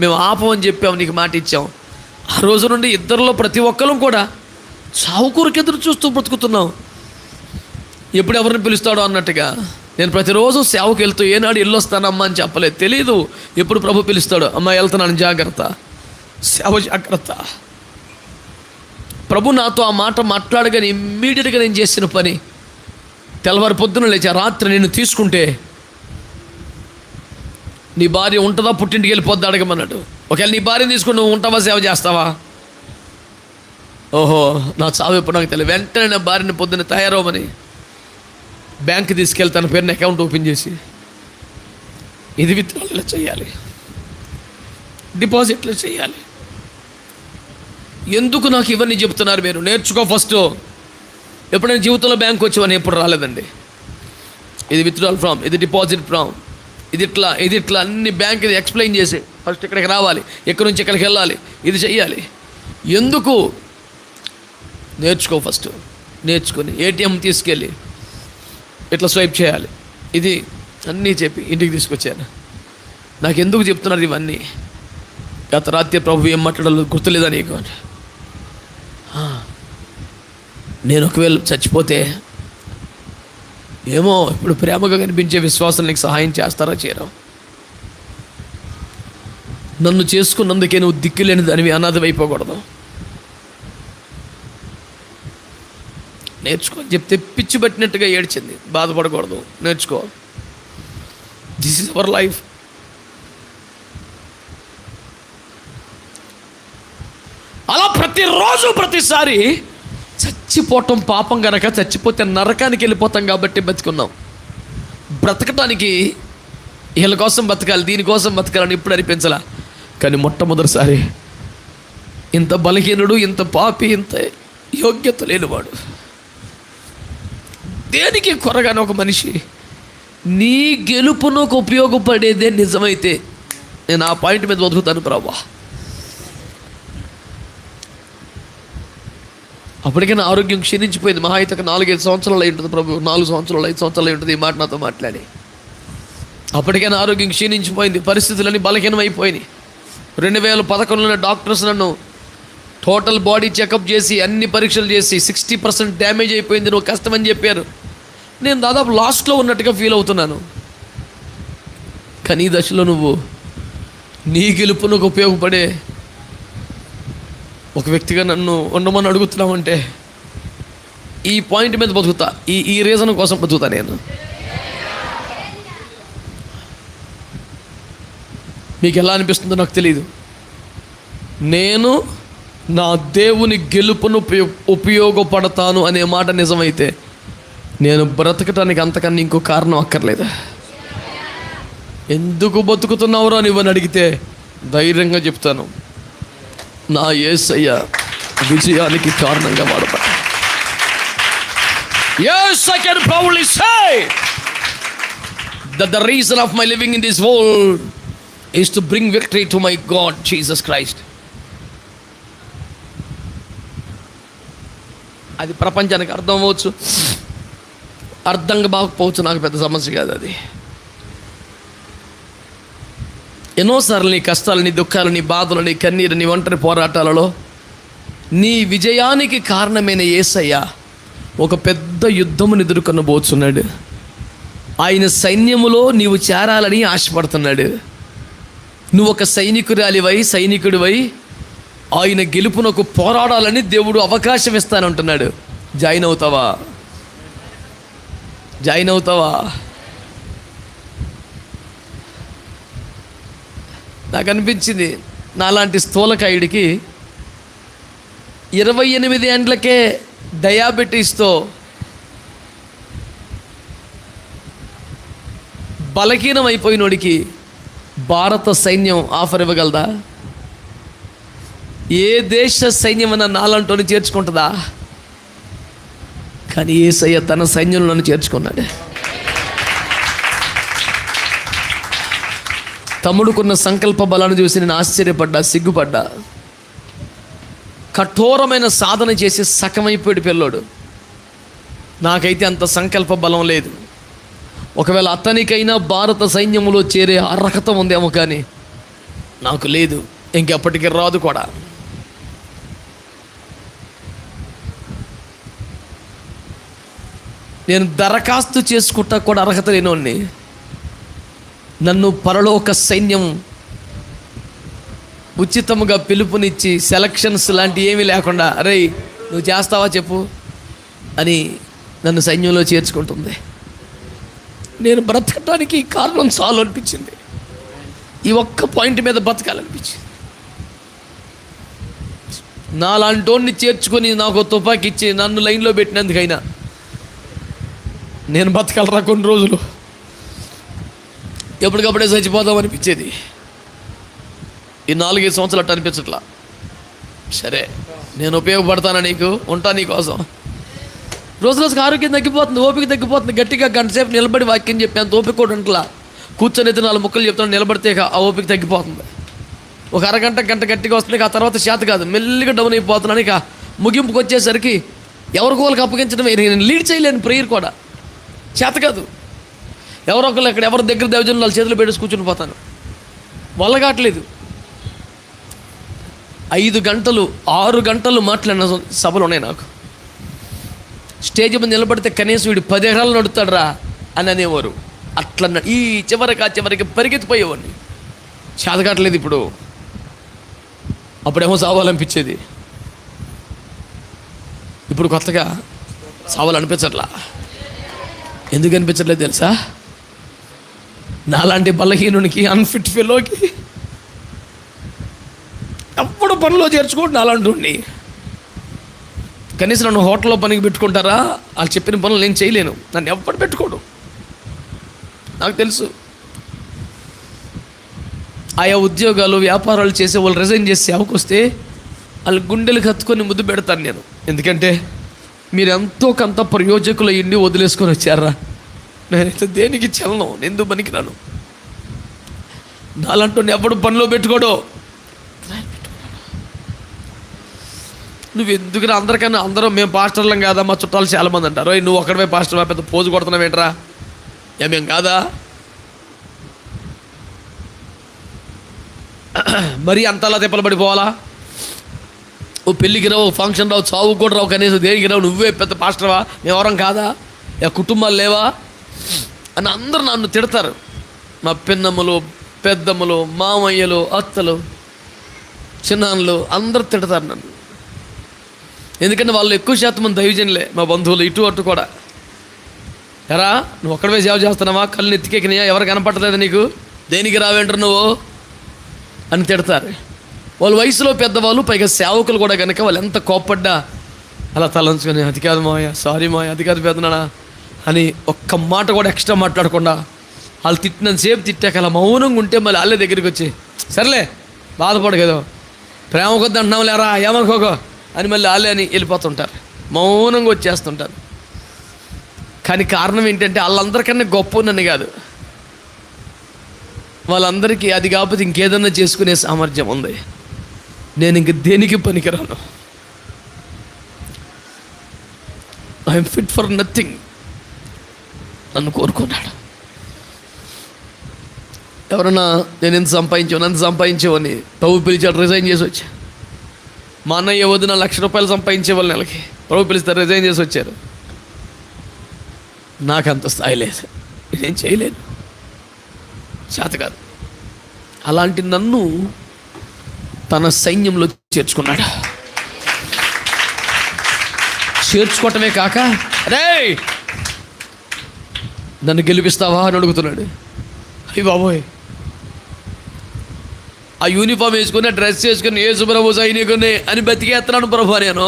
మేము ఆపమని చెప్పాము, నీకు మాట ఇచ్చాం. ఆ రోజు నుండి ఇద్దరిలో ప్రతి ఒక్కరు కూడా చావు కొరకు ఎదురు చూస్తూ బ్రతుకుతున్నాం. ఎప్పుడు ఎవరిని పిలుస్తాడో అన్నట్టుగా నేను ప్రతిరోజు సేవకు వెళ్తూ ఏనాడు వెళ్ళొస్తానమ్మా అని చెప్పలేదు. తెలీదు ఎప్పుడు ప్రభు పిలుస్తాడు. అమ్మా వెళ్తున్నాను, జాగ్రత్త, సేవ జాగ్రత్త. ప్రభు నాతో ఆ మాట మాట్లాడగానే ఇమ్మీడియట్గా నేను చేసిన పని, తెల్లవారి పొద్దున లేచి రాత్రి నేను తీసుకుంటే, నీ భార్య ఉంటుందా పుట్టింటికి వెళ్ళిపోద్దా అడగమన్నాడు. ఒకవేళ నీ భార్యను తీసుకుని నువ్వు ఉంటావా, సేవ చేస్తావా? ఓహో, నా చావు ఎప్పుడు నాకు తెలియదు. వెంటనే నా భార్యని పొద్దున్న తయారవమని బ్యాంక్ తీసుకెళ్ళి తన పేరుని అకౌంట్ ఓపెన్ చేసి, ఇది విత్డ్రాల్ చేయాలి, డిపాజిట్లు చేయాలి. ఎందుకు నాకు ఇవన్నీ చెప్తున్నారు మీరు? నేర్చుకో ఫస్ట్. ఎప్పుడైనా జీవితంలో బ్యాంక్ వచ్చేవని ఎప్పుడు రాలేదండి. ఇది విత్డ్రాల్ ఫామ్, ఇది డిపాజిట్ ఫామ్, ఇది ఇట్లా అన్ని బ్యాంక్ ఇది ఎక్స్ప్లెయిన్ చేసి ఫస్ట్ ఇక్కడికి రావాలి, ఎక్కడి నుంచి ఇక్కడికి వెళ్ళాలి, ఇది చెయ్యాలి. ఎందుకు? నేర్చుకో ఫస్ట్. నేర్చుకొని ఏటీఎం తీసుకెళ్ళి ఇట్లా స్వైప్ చేయాలి, ఇది అన్నీ చెప్పి ఇంటికి తీసుకొచ్చాను. నాకు ఎందుకు చెప్తున్నారు ఇవన్నీ? గత రాత్రి ప్రభు ఏం మాట్లాడాలో గుర్తులేదా నీకు? నేను ఒకవేళ చచ్చిపోతే ఏమో ఇప్పుడు ప్రేమగా కనిపించే విశ్వాసం నీకు సహాయం చేస్తారా చేయరా? నన్ను చేసుకున్నందుకే నువ్వు దిక్కులేని దానివి అనాథమైపోకూడదు. నేర్చుకో అని చెప్తే పిచ్చి పట్టినట్టుగా ఏడ్చింది. బాధపడకూడదు, నేర్చుకో. This is our life. అలా ప్రతిరోజు ప్రతిసారి చచ్చిపోవటం పాపం గనక, చచ్చిపోతే నరకానికి వెళ్ళిపోతాం కాబట్టి బతికున్నాం. బ్రతకటానికి వీళ్ళ కోసం బతకాలి, దీనికోసం బతకాలని ఇప్పుడు అనిపించలా. కానీ మొట్టమొదటిసారి ఇంత బలహీనుడు, ఇంత పాపి, ఇంత యోగ్యత లేనివాడు, దేనికి కొరగానే ఒక మనిషి, నీ గెలుపునకు ఉపయోగపడేదే నిజమైతే నేను ఆ పాయింట్ మీద బతుకుతాను ప్రభా. అప్పటికే నా ఆరోగ్యం క్షీణించిపోయింది. మహా అయితే 4-5 సంవత్సరాలు అయి ఉంటుంది ప్రభు, 4 సంవత్సరాలు 5 సంవత్సరాలు అయి ఉంటుంది ఈ మాట నాతో మాట్లాడి. అప్పటికే నా ఆరోగ్యం క్షీణించిపోయింది, పరిస్థితులన్నీ బలహీనమైపోయినాయి. 2011లో డాక్టర్స్ నన్ను టోటల్ బాడీ చెకప్ చేసి అన్ని పరీక్షలు చేసి 60% డ్యామేజ్ అయిపోయింది, నువ్వు కష్టమని చెప్పారు. నేను దాదాపు లాస్ట్లో ఉన్నట్టుగా ఫీల్ అవుతున్నాను. కానీ ఈ దశలో నువ్వు నీ గెలుపునకు ఉపయోగపడే ఒక వ్యక్తిగా నన్ను ఉండమని అడుగుతున్నావంటే ఈ పాయింట్ మీద బతుకుతా, ఈ రీజన్ కోసం బతుకుతా. నేను మీకు ఎలా అనిపిస్తుందో నాకు తెలియదు. నేను నా దేవుని గెలుపును ఉపయోగపడతాను అనే మాట నిజమైతే నేను బ్రతకటానికి అంతకన్నా ఇంకో కారణం అక్కర్లేదు. ఎందుకు బతుకుతున్నావురా నువ్వని అడిగితే ధైర్యంగా చెప్తాను, నా యేసయ్య విజయానికి కారణంగా వాడబడ్డాడు. Yes, I can proudly say that the reason of my living in this world is to bring victory to my God, Jesus Christ. అది ప్రపంచానికి అర్థం అవ్వచ్చు, అర్థం కాకపోవచ్చు, నాకు పెద్ద సమస్య కాదు అది. ఎన్నోసార్లు నీ కష్టాలు, నీ దుఃఖాలు, నీ బాధలు, నీ కన్నీరు, నీ ఒంటరి పోరాటాలలో నీ విజయానికి కారణమైన యేసయ్య ఒక పెద్ద యుద్ధమును ఎదుర్కొనబోతున్నాడు. ఆయన సైన్యములో నీవు చేరాలని ఆశపడుతున్నాడు. నువ్వు ఒక సైనికుడివై ఆయన గెలుపునకు పోరాడాలని దేవుడు అవకాశం ఇస్తానంటున్నాడు. జాయిన్ అవుతావా? నాకు అనిపించింది, నాలాంటి స్థూలకాయుడికి 28 ఏండ్లకే డయాబెటీస్తో బలహీనం అయిపోయినోడికి భారత సైన్యం ఆఫర్ ఇవ్వగలదా? ఏ దేశ సైన్యమైనా నాలంటోని చేర్చుకుంటుందా? కానీ యేసయ్య తన సైన్యంలో చేర్చుకున్నాడు. తమ్ముడుకున్న సంకల్ప బలాన్ని చూసి నేను ఆశ్చర్యపడ్డా, సిగ్గుపడ్డా. కఠోరమైన సాధన చేసి సకమైపోయాడు పిల్లోడు. నాకైతే అంత సంకల్ప బలం లేదు. ఒకవేళ అతనికైనా భారత సైన్యంలో చేరే అర్హత ఉందేమో, కానీ నాకు లేదు, ఇంకెప్పటికీ రాదు కూడా. నేను దరఖాస్తు చేసుకుంటా కూడా అర్హత లేనోడిని. నన్ను పరలోక సైన్యం ఉచితముగా పిలుపునిచ్చి సెలక్షన్స్ లాంటివి ఏమీ లేకుండా, అరే నువ్వు చేస్తావా చెప్పు అని నన్ను సైన్యంలో చేర్చుకుంటుంది. నేను బ్రతకటానికి కారణం చాలు అనిపించింది. ఈ ఒక్క పాయింట్ మీద బతకాలనిపించింది. నాలాంటోడిని చేర్చుకొని నాకు తుపాకి ఇచ్చి నన్ను లైన్లో పెట్టినందుకైనా నేను బతకలరా కొన్ని రోజులు. ఎప్పటికప్పుడే చచ్చిపోదాం అనిపించేది. ఈ 4-5 సంవత్సరాలు అట్ట అనిపించట్లా. సరే నేను ఉపయోగపడతానా, నీకు ఉంటా, నీకోసం. రోజు రోజుకి ఆరోగ్యం తగ్గిపోతుంది, ఓపిక తగ్గిపోతుంది. గట్టిగా గంటసేపు నిలబడి వాక్యం చెప్పేంత ఓపిక కూడా ఉంటలా. కూర్చొని 4 ముక్కలు చెప్తాను, నిలబడితే ఆ ఓపిక తగ్గిపోతుంది. ఒక అరగంట గంట గట్టిగా వస్తుంది, ఆ తర్వాత చేత కాదు, మెల్లిగా డౌన్ అయిపోతున్నాను. ఇక ముగింపుకి వచ్చేసరికి ఎవరికి వాళ్ళకి అప్పగించడమే. నేను లీడ్ చేయలేను, ప్రేయర్ కూడా చేత కాదు. ఎవరో ఒకళ్ళు ఇక్కడ ఎవరి దగ్గర దైవజనులు వాళ్ళ చేతులు పెట్టేసి కూర్చుని పోతాను. వల్ల కావట్లేదు. 5 గంటలు 6 గంటలు మాట్లాడిన సభలు ఉన్నాయి నాకు. స్టేజ్ మీద నిలబడితే కనీసం వీడు 10 ఎకరాలు నడుతాడు రా అని అనేవారు. అట్లా ఈ చివరికి పరిగెత్తిపోయేవాడిని. చేత కావట్లేదు ఇప్పుడు. అప్పుడేమో సావాలనిపించేది, ఇప్పుడు కొత్తగా సావాలనిపించట్లా. ఎందుకు అనిపించట్లేదు తెలుసా? నాలాంటి బలహీనునికి, అన్ఫిట్ ఫెలోకి ఎప్పుడు పనిలో చేర్చుకోండి. నాలాంటి కనీసం నన్ను హోటల్లో పనికి పెట్టుకుంటారా? వాళ్ళు చెప్పిన పనులు నేను చేయలేను. నన్ను ఎప్పుడు పెట్టుకోడు, నాకు తెలుసు. ఆయా ఉద్యోగాలు వ్యాపారాలు చేసే వాళ్ళు రిజైన్ చేసి సేవకు వాళ్ళ గుండెలు కత్తుకొని ముద్దు పెడతాను నేను. ఎందుకంటే మీరు ఎంతో కొంత ప్రయోజకులు అయ్యిండి వదిలేసుకొని వచ్చారా. నేనైతే దేనికి చలను, ఎందుకు పనికిరాను. నాలంటూ ఎప్పుడు పనిలో పెట్టుకోడు. నువ్వు ఎందుకు అందరికన్నా, అందరూ మేము పాస్టర్లం కాదా, మా చుట్టాలు చాలామంది అంటారు, నువ్వు ఒక్కడమే పాస్టర్, పెద్ద పోజు కొడుతున్నావు ఏంట్రా, ఏమేం కాదా, మరీ అంతలా తిప్పలు పడిపోవాలా? ఓ పెళ్ళికి రావు, ఫంక్షన్ రావు, చావు కూడా రావు, కనీసం దేనికి రావు, నువ్వే పెద్ద పాస్టర్వా, మేమెవరం కాదా, కుటుంబాలు లేవా అని అందరూ నన్ను తిడతారు. మా పిన్నమ్మలు, పెద్దమ్మలు, మామయ్యలు, అత్తలు, చిన్నాన్నలు అందరూ తిడతారు నన్ను. ఎందుకంటే వాళ్ళు ఎక్కువ శాతం మంది దైవజనులే, మా బంధువులు ఇటు అటు కూడా. ఎరా నువ్వు ఒక్కడవే సేవ చేస్తున్నావా, కళ్ళు ఎత్తికెక్కినాయా, ఎవరు కనపడలేదు నీకు, దేనికి రావేంటారు నువ్వు అని తిడతారు. వాళ్ళ వయసులో పెద్దవాళ్ళు, పైగా సేవకులు కూడా కనుక వాళ్ళు ఎంత కోప్పడ్డా అలా తలంచుకొని, అది కాదు మాయ, సారీ మాయ, అది కాదు పెద్దనా అని ఒక్క మాట కూడా ఎక్స్ట్రా మాట్లాడకుండా వాళ్ళు తిట్టినంతసేపు తిట్టాక అలా మౌనంగా ఉంటే మళ్ళీ వాళ్ళే దగ్గరికి వచ్చి, సర్లే బాధపడు కదా, ప్రేమ కొద్ది అంటున్నావు లేరా, ఏమనుకోకో అని మళ్ళీ వాళ్ళే అని వెళ్ళిపోతుంటారు, మౌనంగా వచ్చేస్తుంటారు. కానీ కారణం ఏంటంటే వాళ్ళందరికన్నా గొప్ప నన్ను కాదు, వాళ్ళందరికీ అది కాకపోతే ఇంకేదన్నా చేసుకునే సామర్థ్యం ఉంది. నేను ఇంక దేనికి పనికిరాను. ఐఎమ్ ఫిట్ ఫర్ నథింగ్ నన్ను కోరుకున్నాడు. ఎవరన్నా నేను ఎంత సంపాదించేవని ప్రభు పిలిచాడు, రిజైన్ చేసి వచ్చా. మా అన్నయ్య వదిన ₹1,00,000 సంపాదించేవాళ్ళు నెలకి, ప్రభు పిలిస్తే రిజైన్ చేసి వచ్చారు. నాకు అంత స్థాయి లేదు, నేను చేయలేను, చేత కాదు. అలాంటి నన్ను తన సైన్యంలో చేర్చుకున్నాడు. చేర్చుకోవటమే కాక, రే నన్ను గెలిపిస్తావా అని అడుగుతున్నాడు. అయ్యి బాబోయ్, ఆ యూనిఫామ్ వేసుకుని, డ్రెస్ వేసుకుని, యేసు ప్రభు సైనికుని అని బతికేస్తున్నాను ప్రభు. నేను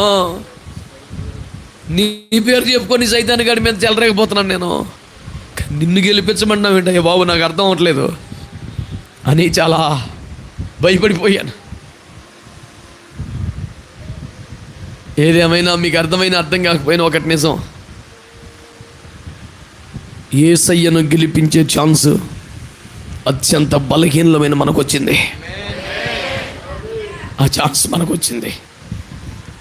నీ పేరు చెప్పుకొని సైతాన్ని గడి మీద చెలరేకపోతున్నాను నేను. నిన్ను గెలిపించమన్నావు ఏంటయ్యా బాబు, నాకు అర్థం అవ్వట్లేదు అని చాలా భయపడిపోయాను. ఏదేమైనా మీకు అర్థం కాకపోయినా ఒకటి నిజం, యేసయ్యను గెలిపించే ఛాన్స్ అత్యంత బలహీనమైన మనకు వచ్చింది. ఆ ఛాన్స్ మనకు వచ్చింది.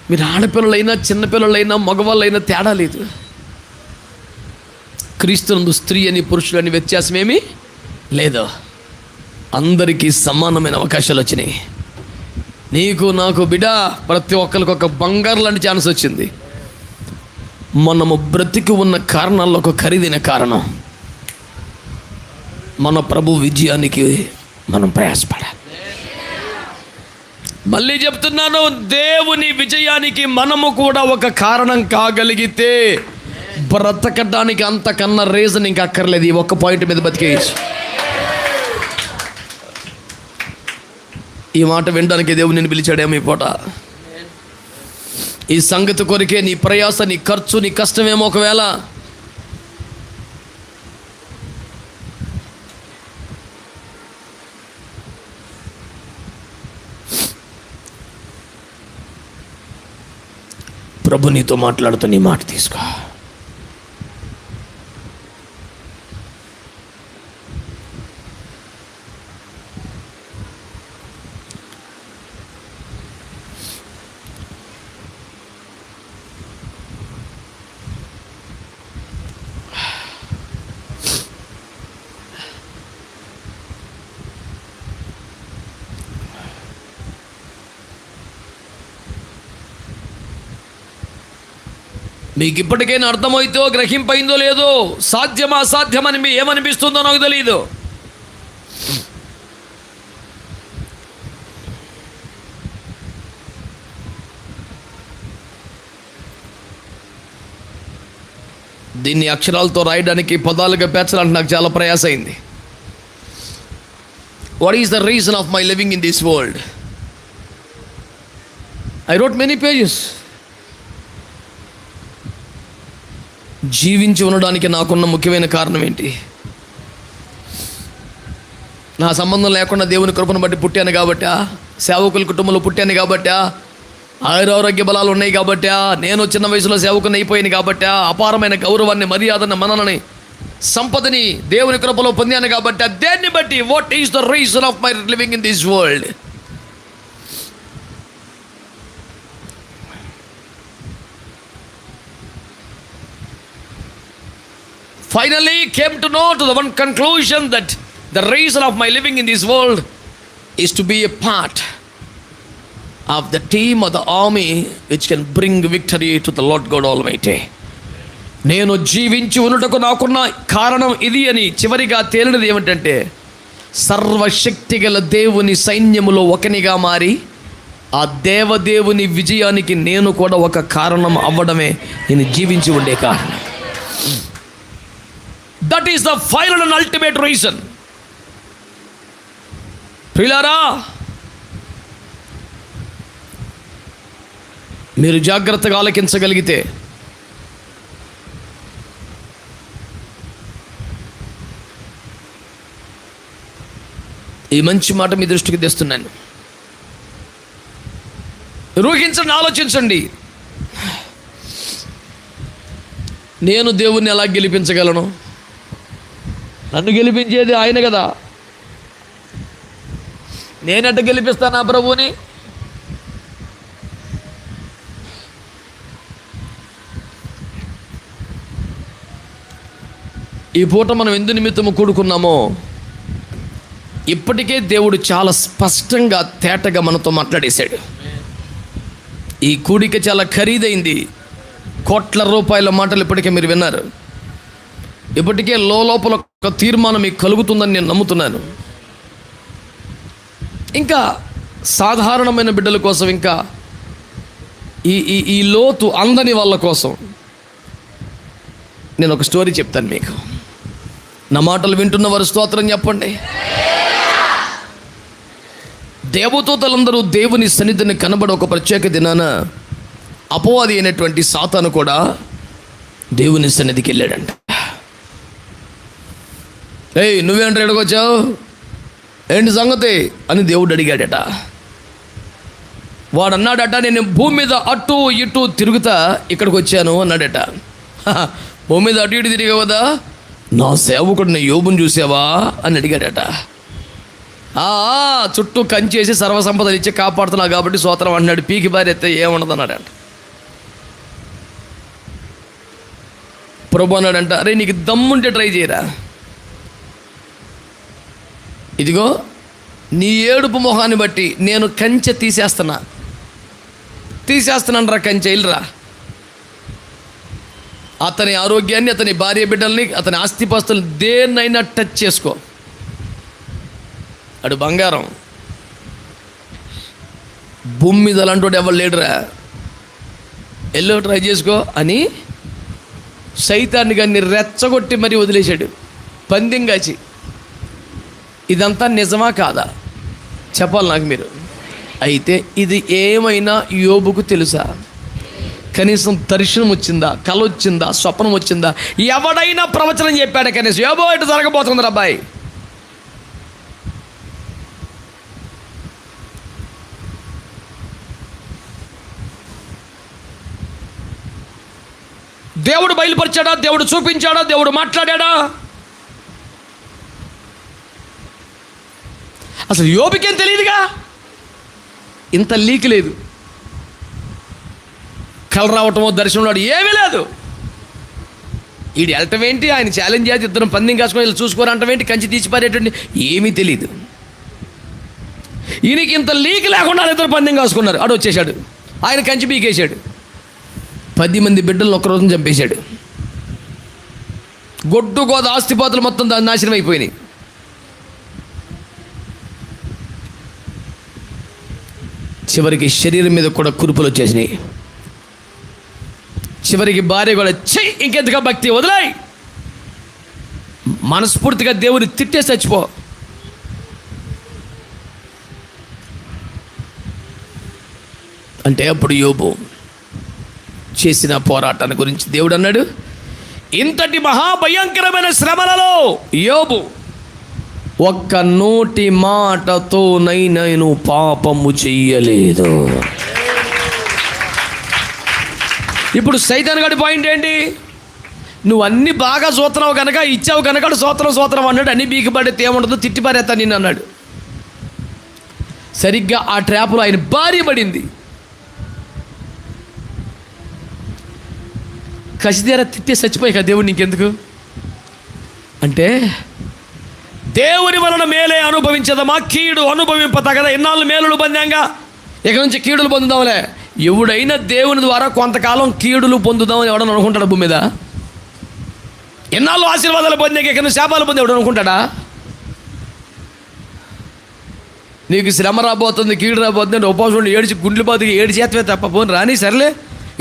మీరు ఆడపిల్లలైనా, చిన్నపిల్లలైనా, మగవాళ్ళైనా తేడా లేదు. క్రీస్తునందు స్త్రీ అని, పురుషులని వ్యత్యాసమేమీ లేదు. అందరికీ సమానమైన అవకాశాలు వచ్చినాయి. నీకు నాకు బిడ్డ ప్రతి ఒక్కరికి ఒక బంగారు లాంటి ఛాన్స్ వచ్చింది. మనము బ్రతికి ఉన్న కారణాల్లో ఒక ఖరీదైన కారణం మన ప్రభు విజయానికి మనం ప్రయాసపడాలి. మళ్ళీ చెప్తున్నాను, దేవుని విజయానికి మనము కూడా ఒక కారణం కాగలిగితే బ్రతకడానికి అంతకన్నా రీజన్ ఇంకా అక్కర్లేదు. ఈ ఒక్క పాయింట్ మీద బతికేయచ్చు. ఈ మాట వినడానికి దేవుడు నిన్ను పిలిచాడేమో ఈ పూట. ఈ సంగతి కొరికే నీ ప్రయాస, నీ ఖర్చు, నీ కష్టమేమో ఒకవేళ ప్రభు నీతో మాట్లాడుతూ నీ మాట తీసుకో. మీకు ఇప్పటికైనా అర్థమైతే గ్రహింపైందో లేదో, సాధ్యమా అసాధ్యమని మీ ఏమనిపిస్తుందో నాకు తెలియదు. దీన్ని అక్షరాలతో రాయడానికి, పదాలుగా పేర్చడానికి నాకు చాలా ప్రయాస అయింది. What is the reason of my living in this world? I wrote many pages. జీవించి ఉండడానికి నాకున్న ముఖ్యమైన కారణం ఏంటి? నా సంబంధం లేకుండా దేవుని కృపను బట్టి పుట్టాను కాబట్టా, సేవకుల కుటుంబంలో పుట్టాను కాబట్టా, ఆరోగ్య బలాలు ఉన్నాయి కాబట్టా, నేను చిన్న వయసులో సేవకుని అయిపోయాను కాబట్టా, అపారమైన గౌరవాన్ని, మర్యాదను, మననని, సంపదని దేవుని కృపలో పొందాను కాబట్టా, దేన్ని బట్టి what is the reason of my living in this world? Finally came to know to the one conclusion that the reason of my living in this world is to be a part of the team of the army which can bring victory to the Lord God Almighty. నేను జీవించి ఉన్నటకు నాకున్న కారణం ఇది అని చివరిగా తేలినది ఏమిటంటే, సర్వశక్తి గల దేవుని సైన్యములో ఒకనిగా మారి ఆ దేవదేవుని విజయానికి నేను కూడా ఒక కారణం అవ్వడమే నేను జీవించి ఉండే కారణం. That is the final and ultimate reason. ప్రియులారా, మీరు జాగ్రత్తగా ఆలకించగలిగితే ఈ మంచి మాట మీ దృష్టికి తెస్తున్నాను. ఊహించండి, ఆలోచించండి. నేను దేవుణ్ణి ఎలా గెలిపించగలను? నన్ను గెలిపించేది ఆయన కదా. నేనెట్ట గెలిపిస్తాను ఆ ప్రభువుని? ఈ పూట మనం ఎందు నిమిత్తము కూడుకున్నామో ఇప్పటికే దేవుడు చాలా స్పష్టంగా, తేటగా మనతో మాట్లాడేశాడు. ఈ కూడిక చాలా ఖరీదైంది. కోట్ల రూపాయల మాటలు ఇప్పటికే మీరు విన్నారు. ఇప్పటికే లోపల ఒక తీర్మానం మీకు కలుగుతుందని నేను నమ్ముతున్నాను. ఇంకా సాధారణమైన బిడ్డల కోసం, ఇంకా ఈ లోతు అందని వాళ్ళ కోసం నేను ఒక స్టోరీ చెప్తాను మీకు. నా మాటలు వింటున్న వారు స్తోత్రం చెప్పండి. దేవదూతలందరూ దేవుని సన్నిధిని కనబడి ఒక ప్రత్యేక దినాన అపవాది అయినటువంటి సాతాను కూడా దేవుని సన్నిధికి వెళ్ళాడంట. ఏయ్, నువ్వేంట ఎడకొచ్చావు, ఏంటి సంగతి అని దేవుడు అడిగాడట. వాడు అన్నాడట, నేను భూమి మీద అటు ఇటు తిరుగుతా ఇక్కడికి వచ్చాను అన్నాడట. భూమి మీద అటు ఇటు తిరిగావు కదా, నా సేవకుడిని యోబుని చూసావా అని అడిగాడట. చుట్టూ కంచేసి సర్వసంపదలు ఇచ్చి కాపాడుతున్నావు కాబట్టి స్తోత్రం అన్నాడు. పీకి బారి ఎత్తే ఏముండదు అన్నాడంట. ప్రభు అన్నాడంట, అరే నీకు దమ్ముంటే ట్రై చేయరా, ఇదిగో నీ ఏడుపు మొహాన్ని బట్టి నేను కంచె తీసేస్తున్నాను రా, కంచె ఇల్లురా. అతని ఆరోగ్యాన్ని, అతని భార్య బిడ్డల్ని, అతని ఆస్తిపాస్తుల్ని దేన్నైనా టచ్ చేసుకో, అడు బంగారం. భూమి మీద అలాంటి ఎవరు లేడురా, ఎల్లో ట్రై చేసుకో అని సైతాన్ని గారిని రెచ్చగొట్టి మరీ వదిలేశాడు, పందెం కాచి. ఇదంతా నిజమా కాదా చెప్పాలి నాకు మీరు. అయితే ఇది ఏమైనా యోబుకు తెలుసా? కనీసం దర్శనం వచ్చిందా, కల వచ్చిందా, స్వప్నం వచ్చిందా? ఎవడైనా ప్రవచనం చెప్పాడు కనీసం యోబో ఇటు జరగబోతుంది అబ్బాయి? దేవుడు బయలుపరిచాడా? దేవుడు చూపించాడా? దేవుడు మాట్లాడా? అసలు యోబుకేం తెలియదుగా, ఇంత లీక్ లేదు, కల రావటమో దర్శనం రావడం ఏమీ లేదు. ఈడు వెళ్ళటం ఏంటి, ఆయన ఛాలెంజ్ చేసి ఇద్దరం పందెం కాసుకొని వీళ్ళు చూసుకోరంటం ఏంటి, కంచి తీసిపారేటువంటి ఏమీ తెలియదు. ఈయనకి ఇంత లీక్ లేకుండా ఇద్దరు పందెం కాసుకున్నారు. ఆడు వచ్చేసాడు, ఆయన కంచి పీకేశాడు, 10 మంది బిడ్డలను ఒక్క రోజున చంపేశాడు. గొడ్డు గోద ఆస్తిపాతులు మొత్తం దాని నాశనం అయిపోయినాయి. చివరికి శరీరం మీద కూడా కురుపులు వచ్చేసినాయి. చివరికి భార్య కూడా చెయ్యి ఇంకెందుక భక్తి వదిలాయి, మనస్ఫూర్తిగా దేవుని తిట్టేసి చచ్చిపో. అంటే అప్పుడు యోబు చేసిన పోరాటాన్ని గురించి దేవుడు అన్నాడు, ఇంతటి మహాభయంకరమైన శ్రమలలో యోబు ఒక్క నోటి మాటతో నేను పాపము చెయ్యలేదు. ఇప్పుడు సైతాన్ గడి పాయింట్ ఏంటి? నువ్వు అన్ని బాగా సూత్రావు కనుక ఇచ్చావు కనుక సూత్రం అన్నాడు, అన్ని బీకిపడితే ఏముండదు, తిట్టిపారేస్తా నిన్ను అన్నాడు. సరిగ్గా ఆ ట్రాప్లో ఆయన భార్య పడింది. కసిదేరా తిట్టే చచ్చిపోయాక దేవుడు నీకెందుకు అంటే, దేవుని వలన మేలే అనుభవించదమా, కీడు అనుభవింపతగదా? ఎన్నాళ్ళు మేలులు పొందాంగా, ఇక నుంచి కీడులు పొందుదాంలే. ఎవడైనా దేవుని ద్వారా కొంతకాలం కీడులు పొందుదామని ఎవడని అనుకుంటాడా భూమి మీద? ఎన్నాళ్ళు ఆశీర్వాదాలు పొందాక ఇక నుంచి శాపాలు పొంది ఎవడు అనుకుంటాడా? నీకు శ్రమ రాబోతుంది, కీడు రాబోతుంది, ఉపవాసం ఉండి ఏడిచి గుండ్లు బాధకి ఏడు చేతవే తప్ప పోను రాని సర్లే,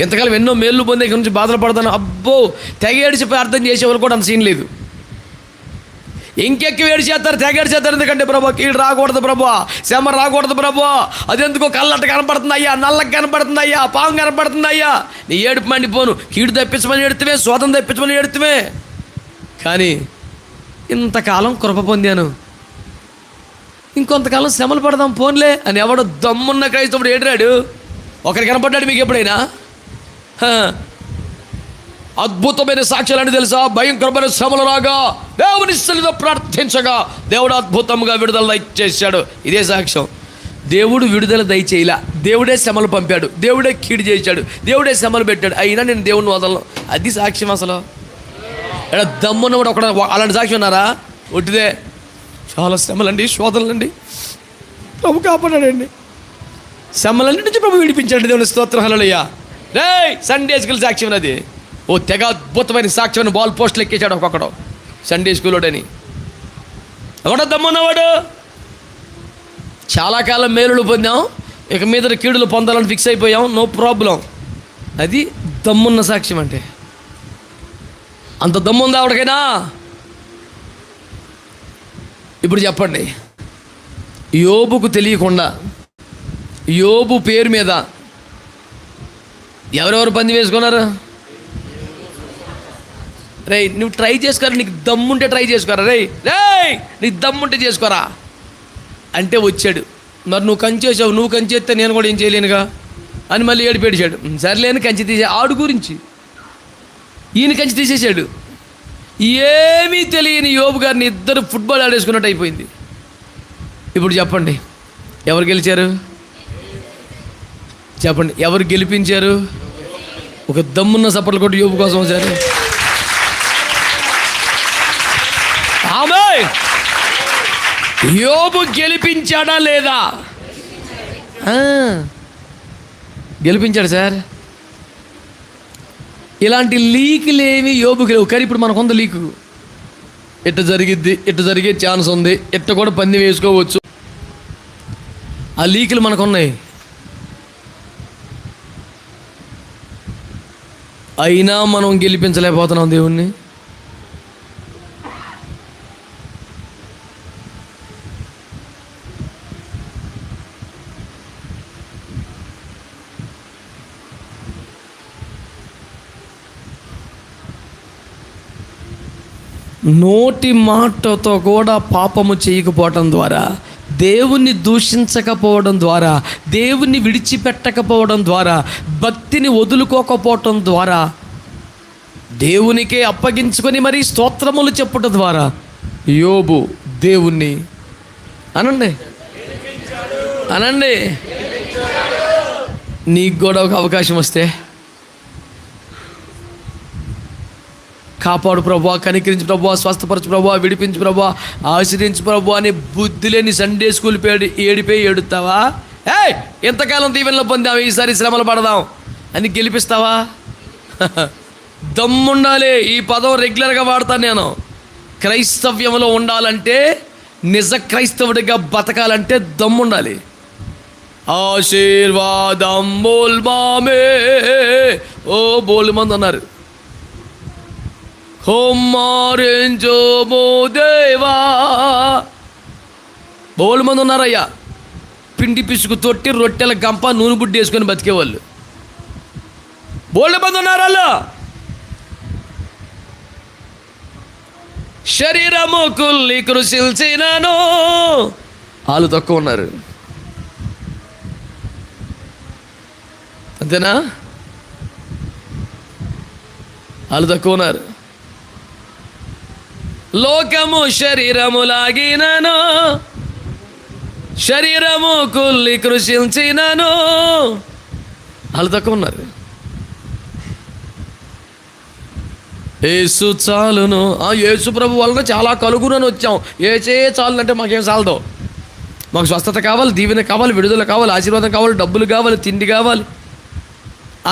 ఎంతకాలం ఎన్నో మేళ్ళు పొందే ఇక్కడ నుంచి బాధలు పడతాను, అబ్బో తెగ ఏడిచి ప్రార్థన చేసేవాళ్ళు కూడా అంత సీన్ లేదు. ఇంకెక్కి ఏడు చేస్తారు, తెగ ఏడు చేస్తారు. ఎందుకంటే ప్రభా కీడు రాకూడదు, ప్రభా శ్రమ రాకూడదు, ప్రభా అదెందుకో కళ్ళట్ట కనపడుతుంది అయ్యా, నల్లకి కనపడుతుంది అయ్యా, పాము కనపడుతుంది అయ్యా, నీ ఏడుపు మండిపోను, కీడు తప్పించమని ఎడుతుమే, స్వాతం తప్పించమని ఎడుతుమే. కానీ ఇంతకాలం కృప పొందాను, ఇంకొంతకాలం శ్రమలు పడదాం పోన్లే అని ఎవడో దమ్మున్న క్రైస్తవుడు ఏడ్రాడు? ఒకరికి కనపడ్డాడు మీకు ఎప్పుడైనా? అద్భుతమైన సాక్ష్యాలు అంటే తెలుసా? భయంకరమైన శ్రమలు రాగా దేవుని సన్నిధిలో ప్రార్థించగా దేవుడు అద్భుతంగా విడుదల దయచేశాడు. ఇదే సాక్ష్యం. దేవుడు విడుదల దయచేయలా, దేవుడే శ్రమలు పంపాడు, దేవుడే కీడు చేశాడు, దేవుడే శ్రమలు పెట్టాడు, అయినా నేను దేవుని వదలను. అది సాక్ష్యం. అసలు ఇక్కడ దమ్మున్నవాడు ఒక అలాంటి సాక్ష్యం ఉన్నారా? ఒట్టిదే. చాలా శ్రమలండి, శోధనలండి, ప్రభు కాపాడాడండి, శ్రమలన్నిటి నుంచి ప్రభు విడిపించాడు. దేవుని స్తోత్రం, హల్లెలూయా. రే సండే స్కూల్ సాక్ష్యం అది. ఓ తెగ అద్భుతమైన సాక్ష్యం, బాల్ పోస్టులు ఎక్కేసాడు ఒక్కొక్కడు సండే స్కూల్లోడని. ఒకటో దమ్మున్నవాడు చాలా కాలం మేలులు పొందాం, ఇక మీద కీడులు పొందాలని ఫిక్స్ అయిపోయాం, నో ప్రాబ్లం. అది దమ్మున్న సాక్ష్యం. అంటే అంత దమ్ముందా ఆవిడకైనా? ఇప్పుడు చెప్పండి, యోబుకు తెలియకుండా యోబు పేరు మీద ఎవరెవరు పంది వేసుకున్నారు? రే నువ్వు ట్రై చేసుకోరా, నీకు దమ్ముంటే ట్రై చేసుకోరా, రే నీకు దమ్ముంటే చేసుకోరా అంటే వచ్చాడు. మరి నువ్వు కంచేసావు, నువ్వు కంచేస్తే నేను కూడా ఏం చేయలేనుగా అని మళ్ళీ ఏడిపేడిచాడు. సర్లేని కంచి తీసే ఆడు గురించి ఈయన కంచి తీసేసాడు. ఏమీ తెలియని యోబు గారిని ఇద్దరు ఫుట్బాల్ ఆడేసుకున్నట్టు అయిపోయింది. ఇప్పుడు చెప్పండి ఎవరు గెలిచారు? చెప్పండి ఎవరు గెలిపించారు? ఒక దమ్మున్న సపోర్ట్లు కొట్టి యోబు కోసం వచ్చారు. ఆమె యోబు గెలిపించాడా లేదా? గెలిపించాడు సార్. ఇలాంటి లీకులేమి యోబుకి లేవు. కానీ ఇప్పుడు మనకుంది లీకు, ఎట్ట జరిగిద్ది, ఎట్ట జరిగే ఛాన్స్ ఉంది, ఎట్ట కూడా పంది వేసుకోవచ్చు, ఆ లీకులు మనకున్నాయి. అయినా మనం గెలిపించలేకపోతున్నాం దేవుణ్ణి. నోటి మాటతో కూడా పాపము చేయకపోవడం ద్వారా, దేవుణ్ణి దూషించకపోవడం ద్వారా, దేవుణ్ణి విడిచిపెట్టకపోవడం ద్వారా, భక్తిని వదులుకోకపోవటం ద్వారా, దేవునికే అప్పగించుకొని మరీ స్తోత్రములు చెప్పుట ద్వారా యోబు దేవుణ్ణి అనండి అనండి. నీకు కూడా ఒక అవకాశం వస్తే, కాపాడు ప్రభువా, కనికరించు ప్రభువా, స్వస్థపరచు ప్రభువా, విడిపించు ప్రభువా, ఆశ్రయించు ప్రభువా అని బుద్ధి లేని సండే స్కూల్ ఏడిపోయి ఏడుతావా? ఎంతకాలం దీవెనలో పొందాము, ఈసారి శ్రమలు పడదాం అని గెలిపిస్తావా? దమ్ముండాలి. ఈ పదం రెగ్యులర్గా వాడతాను నేను. క్రైస్తవ్యంలో ఉండాలంటే, నిజ క్రైస్తవుడిగా బతకాలంటే దమ్ముండాలి. ఆశీర్వాదం బోల్మామే ఓ బోల్మంది అన్నారు. హోమారించోమో దేవా బోల్మంది ఉన్నారయ్యా. పిండి పిసుకు తొట్టి రొట్టెల గంప నూనె బుడ్డి వేసుకొని బతికేవాళ్ళు బోల్డ్ మంది ఉన్నారు. వాళ్ళు శరీరము కుల్లి కృషిల్చినను వాళ్ళు తక్కువ ఉన్నారు. అంతేనా? వాళ్ళు తక్కువ ఉన్నారు. లోకము శరీరము లాగినను, శరీరము కుల్లి కృషించినను వాళ్ళు తక్కువ ఉన్నారు. యేసు చాలును, యేసు ప్రభు వలన చాలా కలుగునని వచ్చాం. ఏసే చాలు అంటే మాకేం చాలదు. మాకు స్వస్థత కావాలి, దీవెన కావాలి, విడుదల కావాలి, ఆశీర్వాదం కావాలి, డబ్బులు కావాలి, తిండి కావాలి,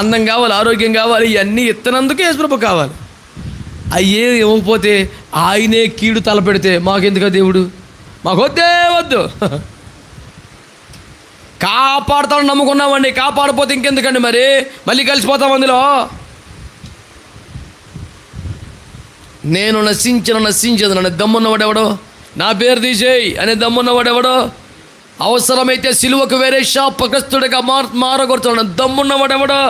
అందం కావాలి, ఆరోగ్యం కావాలి. ఇవన్నీ ఇత్తనందుకు యేసు ప్రభు కావాలి. అయ్యే ఇవ్వకపోతే, ఆయనే కీడు తలపెడితే మాకెందుక దేవుడు? మాకు వద్దే వద్దు. కాపాడుతాడు నమ్ముకున్నామండి, కాపాడిపోతే ఇంకెందుకండి మరి? మళ్ళీ కలిసిపోతాం అందులో. నేను నశించదు నన్ను దమ్మున్నవాడెవడో, నా పేరు తీసేయి అనే దమ్మున్నవాడెవడో, అవసరమైతే సిలువకు వేరే శాపగ్రస్తుడిగా మారగొడుతున్నాడు దమ్మున్నవాడెవడో.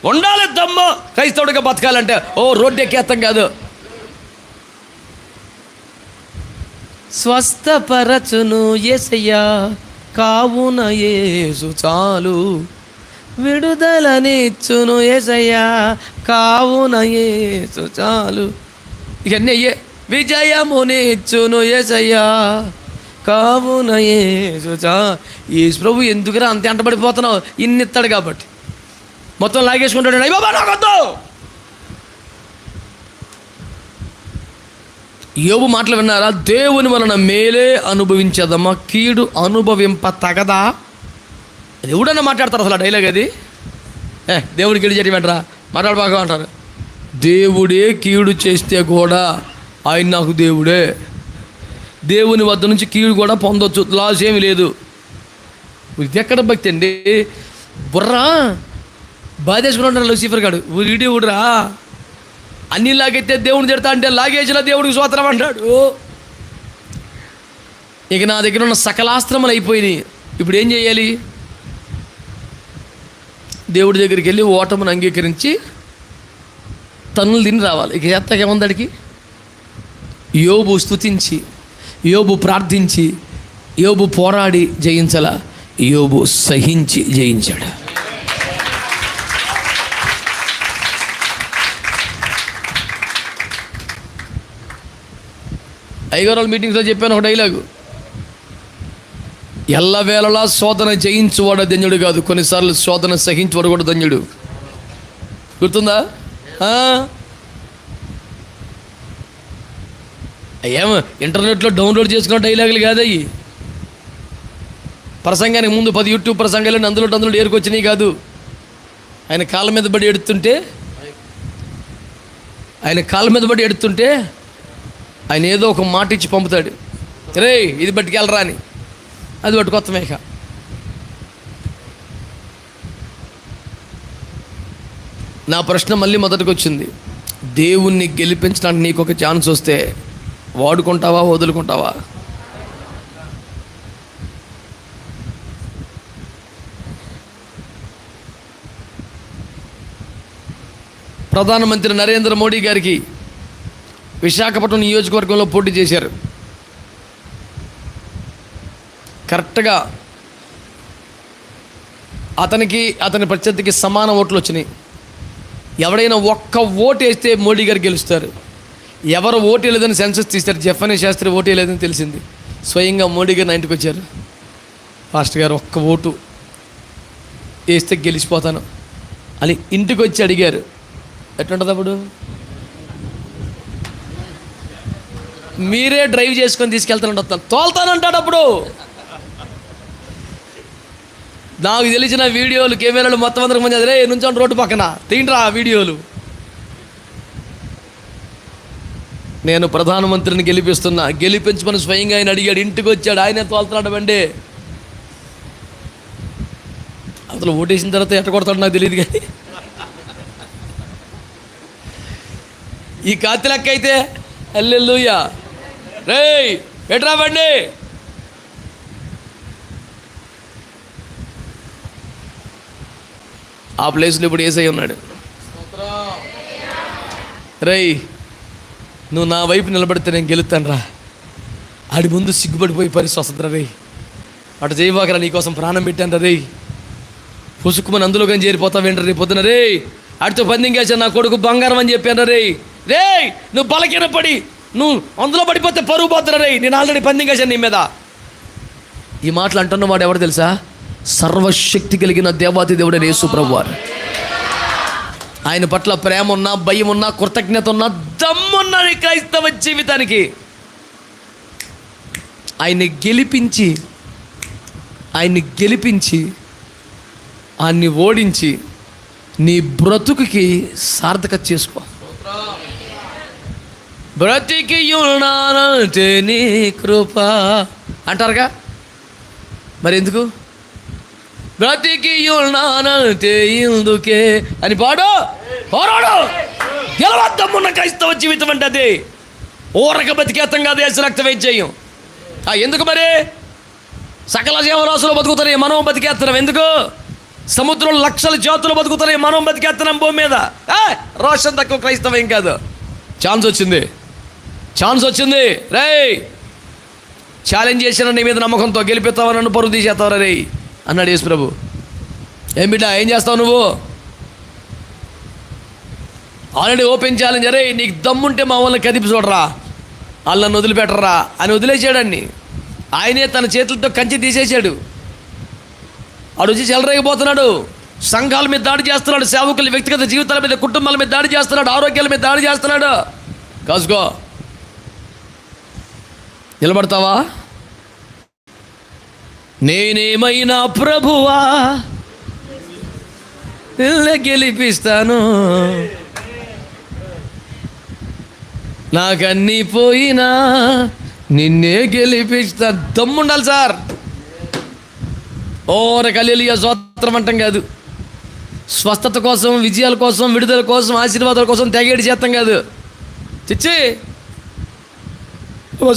ఉండాలి దమ్ము క్రైస్తవుడిగా బతకాలంటే. ఓ రోడ్డు ఎక్కేస్తాం కాదు. స్వస్థపరచును యేసయ్యా కావున యేసు చాలు, విడుదలనిచ్చును యేసయ్యా కావున యేసు చాలు. ఇవన్నీ అయ్యే. విజయమునిచ్చును యేసయ్యా కావున యేసు చాలు. యేసు ప్రభు ఎందుకురా అంత ఎంటబడిపోతున్నావు? ఇన్నిస్తాడు కాబట్టి మొత్తం లాగేసుకుంటాడు. అయ్య బాబా నాకొద్దు. యోబు మాటలు విన్నారా? దేవుని వలన మేలే అనుభవించదమ్మా, కీడు అనుభవింప తగదా. అది ఎవడన్నా మాట్లాడతారు అసలు ఆ డైలాగ్ అది? దేవుడికి కీడు చేయడం ఏంట్రా, మాట్లాడబాగా అంటారు. దేవుడే కీడు చేస్తే కూడా ఆయన నాకు దేవుడే. దేవుని వద్ద నుంచి కీడు కూడా పొందొచ్చు, లాస్ ఏమి లేదు. ఇది ఎక్కడ భక్తి అండి? బుర్రా బాధేసుకుని ఉంటారు లూసిఫర్ గాడు. వీడి ఊడురా అన్నీ లాగైతే దేవుని తిడతా అంటే లాగేసిన దేవుడికి స్తోత్రం అంటాడు. ఇక నా దగ్గర ఉన్న సకలాస్త్రములు అయిపోయినాయి. ఇప్పుడు ఏం చేయాలి? దేవుడి దగ్గరికి వెళ్ళి ఓటమును అంగీకరించి తన్నులు తిని రావాలి. ఇక చేస్తాక ఏముందడికి? యోబు స్తుతించి, యోబు ప్రార్థించి, యోబు పోరాడి జయించాల, యోబు సహించి జయించాడు. అయ్యగారు మీటింగ్స్లో చెప్పాను ఒక డైలాగు. ఎల్లవేళలా శోధన జయించువాడు ధన్యుడు కాదు, కొన్నిసార్లు శోధన సహించువాడు కూడా ధన్యుడు. గుర్తుందా? ఏమో ఇంటర్నెట్లో డౌన్లోడ్ చేసుకున్న డైలాగులు కాదయ్యి. ప్రసంగానికి ముందు 10 యూట్యూబ్ ప్రసంగాలు అందులో ఏరుకొచ్చినాయి కాదు. ఆయన కాళ్ళ మీద పడి ఎడుతుంటే ఆయన కాళ్ళ మీద పడి ఎడుతుంటే ఆయన ఏదో ఒక మాట ఇచ్చి పంపుతాడు, రే ఇది పట్టుకెళ్ళరా అని. అది పట్టుకొత్తమే. ఇక నా ప్రశ్న మళ్ళీ మొదటికి వచ్చింది, దేవుణ్ణి గెలిపించడానికి నీకు ఒక ఛాన్స్ వస్తే వాడుకుంటావా వదులుకుంటావా? ప్రధానమంత్రి నరేంద్ర మోడీ గారికి విశాఖపట్నం నియోజకవర్గంలో పోటీ చేశారు. కరెక్ట్గా అతని ప్రత్యర్థికి సమాన ఓట్లు వచ్చినాయి. ఎవడైనా ఒక్క ఓటు వేస్తే మోడీ గారు గెలుస్తారు. ఎవరు ఓటు వేయలేదని సెన్సస్ తీస్తారు. జెఫ్ఎన్ శాస్త్రి ఓటు వేయలేదని తెలిసింది. స్వయంగా మోడీ గారు నా ఇంటికి వచ్చారు, పాస్టర్ గారు ఒక్క ఓటు వేస్తే గెలిచిపోతాను అని ఇంటికి వచ్చి అడిగారు. ఎట్లుంటుంది అప్పుడు? మీరే డ్రైవ్ చేసుకొని తీసుకెళ్తానంటాను, తోలుతానంటాడు. అప్పుడు నాకు తెలిసిన వీడియోలు, కెమెరాలు మొత్తం అందరికి మంది అదే నుంచోండి రోడ్డు పక్కన తిండ్రా వీడియోలు. నేను ప్రధానమంత్రిని గెలిపించమని స్వయంగా ఆయన అడిగాడు. ఇంటికి వచ్చాడు, ఆయనే తోలుతున్నాడు బండి. అసలు ఓటేసిన తర్వాత ఎట్ట కొడతాడు నాకు తెలియదు, కానీ ఈ కాతి లెక్క అయితే హల్లెలూయా, రేయ్ ఎట్రా బండి. ఆ ప్లేస్లో ఇప్పుడు ఏసై ఉన్నాడు. రేయ్ నువ్వు నా వైపు నిలబడితే నేను గెలుతాను రా. ఆడి ముందు సిగ్గుపడిపోయి పరిస్థితి వస్తుంది రా. రేయ్ అటు చేయబాకరా, నీకోసం ప్రాణం పెట్టాను రా. రేయ్ పుసుకుమని అందులో కానీ చేరిపోతావు ఏంట రేపు పొద్దున. రే అడితో పందింగేసాను, నా కొడుకు బంగారం అని చెప్పాను రే. రే నువ్వు బలకీన పడి నువ్వు అందులో పడిపోతే పరుగు పోతున్నా రే, నేను ఆల్రెడీ పందింగేసాను నీ మీద. ఈ మాటలు అంటున్నవాడు ఎవరు తెలుసా? సర్వశక్తి కలిగిన దేవాతి దేవుడైన యేసు ప్రభువారు. ఆయన పట్ల ప్రేమ ఉన్నా, భయం ఉన్నా, కృతజ్ఞత ఉన్నా, దమ్మున్నా నీ క్రైస్తవ జీవితానికి ఆయన్ని గెలిపించి ఆయన్ని ఓడించి నీ బ్రతుకుకి సార్థకత చేసుకో. బ్రతికి యునానంటే నీ కృప అంటారుగా, మరి ఎందుకు? బ్రతికి యునానంటే ఇందుకే అని పోరాడు గెలవద్దమున్న క్రైస్తవ జీవితం అంటే అది ఊరక బతికేతం కాదు, వేసి రక్త వేయం. ఎందుకు మరి? సకల జీవరాశులు బతుకుతున్నాయి, మనం బతికేస్తున్నాం. ఎందుకు? సముద్రంలో లక్షల జాతులు బతుకుతున్నాయి, మనం బతికేస్తున్నాం భూమి మీద. రోషన్ తక్కువ క్రైస్తవం ఏం కాదు. ఛాన్స్ వచ్చింది రే, ఛాలెంజ్ చేసిన నీ మీద నమ్మకంతో గెలిపిస్తావా, నన్ను పరుగు తీసేస్తావరా రే అన్నాడు యేసు ప్రభు. ఏం బిడ్డ ఏం చేస్తావు నువ్వు? Already open challenge. అరే నీకు దమ్ముంటే మా వాళ్ళని కదిపి చూడరా, వాళ్ళు నన్ను వదిలిపెట్టరా అని వదిలేసాడని. ఆయనే తన చేతులతో కంచి తీసేశాడు. ఆడు వచ్చి చెలరేగిపోతున్నాడు, సంఘాల మీద దాడి చేస్తున్నాడు, సేవకుల వ్యక్తిగత జీవితాల మీద, కుటుంబాల మీద దాడి చేస్తున్నాడు, ఆరోగ్యాల మీద దాడి చేస్తున్నాడు. కాసుకో, నిలబడతావా? నేనేమైనా ప్రభువా గెలిపిస్తాను, నాకన్నీ పోయినా నిన్నే గెలిపిస్తా. దమ్ముండాలి సార్. హల్లెలూయా స్తోత్రం అంటాం కాదు. స్వస్థత కోసం, విజయాల కోసం, విడుదల కోసం, ఆశీర్వాదాల కోసం తెగేడి చేస్తాం కాదు. చిచ్చి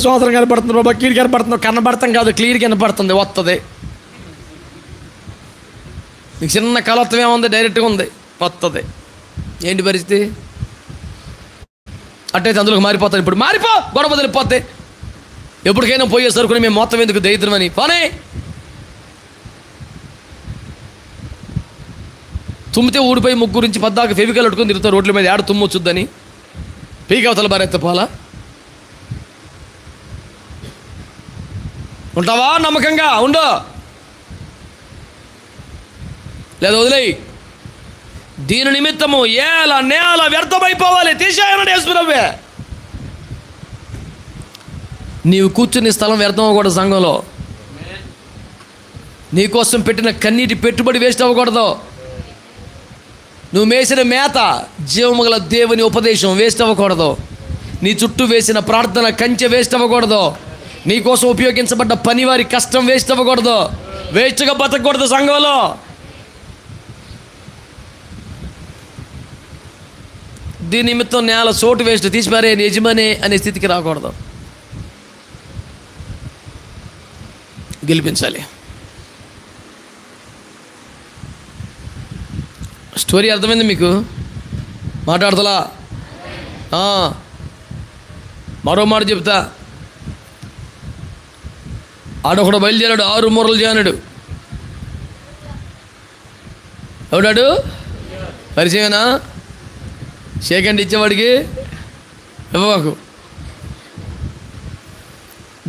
స్తోత్రం కనపడుతుంది బాబా, క్లియర్ కనపడుతుంది, కనపడతాం కాదు, క్లియర్ కనపడుతుంది, వస్తుంది. నీకు చిన్న కలత్వం ఏముంది, డైరెక్ట్గా ఉంది, వస్తుంది. ఏంటి పరిస్థితి? అట్టయితే అందులోకి మారిపోతాను. ఇప్పుడు గొడవ వదిలిపోతే ఎప్పటికైనా పోయే సరుకుని మేము మొత్తం ఎందుకు దరిద్రం అని పోనీ. తుమ్మితే ఊడిపోయి ముగ్గురు నుంచి పద్దాక ఫెవికల్ అట్టుకుని తిరుగుతారు రోడ్ల మీద, ఏడ తుమ్ము వచ్చుద్దని పీకవతల బారెత్తపోలా. ఉంటావా? నమ్మకంగా ఉండు, లేదా వదిలేయి. దీని నిమిత్తము నేల వ్యర్థమైపోవాలి, తీసేయనండి యేసు ప్రభువే. నీవు కూర్చుని స్థలం వ్యర్థం అవ్వకూడదు. సంఘంలో నీకోసం పెట్టిన కన్నీటి పెట్టుబడి వేస్ట్ అవ్వకూడదు. నువ్వు మేసిన మేత, జీవము గల దేవుని ఉపదేశం వేస్ట్ అవ్వకూడదు. నీ చుట్టూ వేసిన ప్రార్థన కంచె వేస్ట్ అవ్వకూడదు. నీ కోసం ఉపయోగించబడ్డ పనివారి కష్టం వేస్ట్ అవ్వకూడదు. వేస్ట్గా బతకూడదు సంఘంలో. దీని నిమిత్తం నేల చోటు వేస్ట్ తీసిపారే యజమాని అనే స్థితికి రాకూడదు. గెలిపించాలి. స్టోరీ అర్థమైంది మీకు? మాట్లాడతలా? మరో మాట చెప్తా. ఆడొకడు బయలుదేరాడు 6 మూరలు జానుడు. ఎవడాడు? పరిచయమేనా? షేకండి ఇచ్చేవాడికి ఇవ్వకు.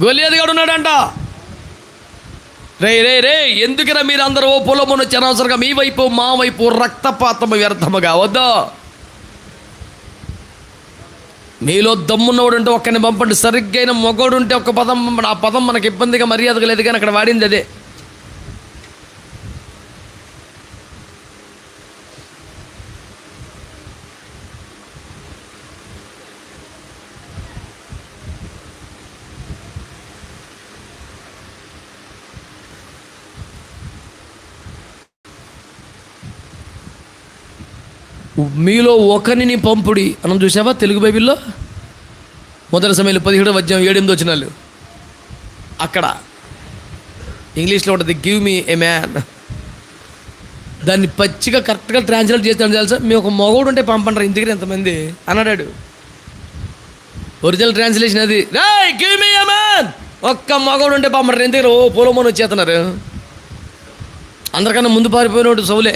గొలియాతు గాడు ఉన్నాడంట. రే రే రే ఎందుకురా మీరు అందరూ ఓ పొలమును అనవసరంగా మీ వైపు మా వైపు రక్తపాతము వ్యర్థముగా వద్దా? మీలో దమ్మున్నవాడు ఉంటే ఒక్కని పంపండి. సరిగ్గైన మొగోడు ఉంటే ఒక్క పదం పంపండి. ఆ పదం మనకి ఇబ్బందిగా మర్యాదగా లేదు, కానీ అక్కడ వాడింది అదే. మీలో ఒకరిని పంపుడి మనం చూసావా తెలుగు బైబిల్లో? మొదటి సమయంలో 17:7-8 అక్కడ ఇంగ్లీష్లో ఉంటుంది గివ్ మీ ఏ మ్యాన్. దాన్ని పచ్చిగా కరెక్ట్గా ట్రాన్స్లేట్ చేస్తాను తెలుసా? మీ ఒక మగోడు ఉంటే పంపండి ఇంటికి ఎంతమంది అన్నాడు. ఒరిజినల్ ట్రాన్స్లేషన్ అది. రే గివ్ మీ ఏ మ్యాన్, ఒక్క మగోడు ఉంటే పంపండి ఇంటికి. ఓ పొలమని వచ్చేస్తున్నారు. అందరికన్నా ముందు పారిపోయినోడు సౌలే.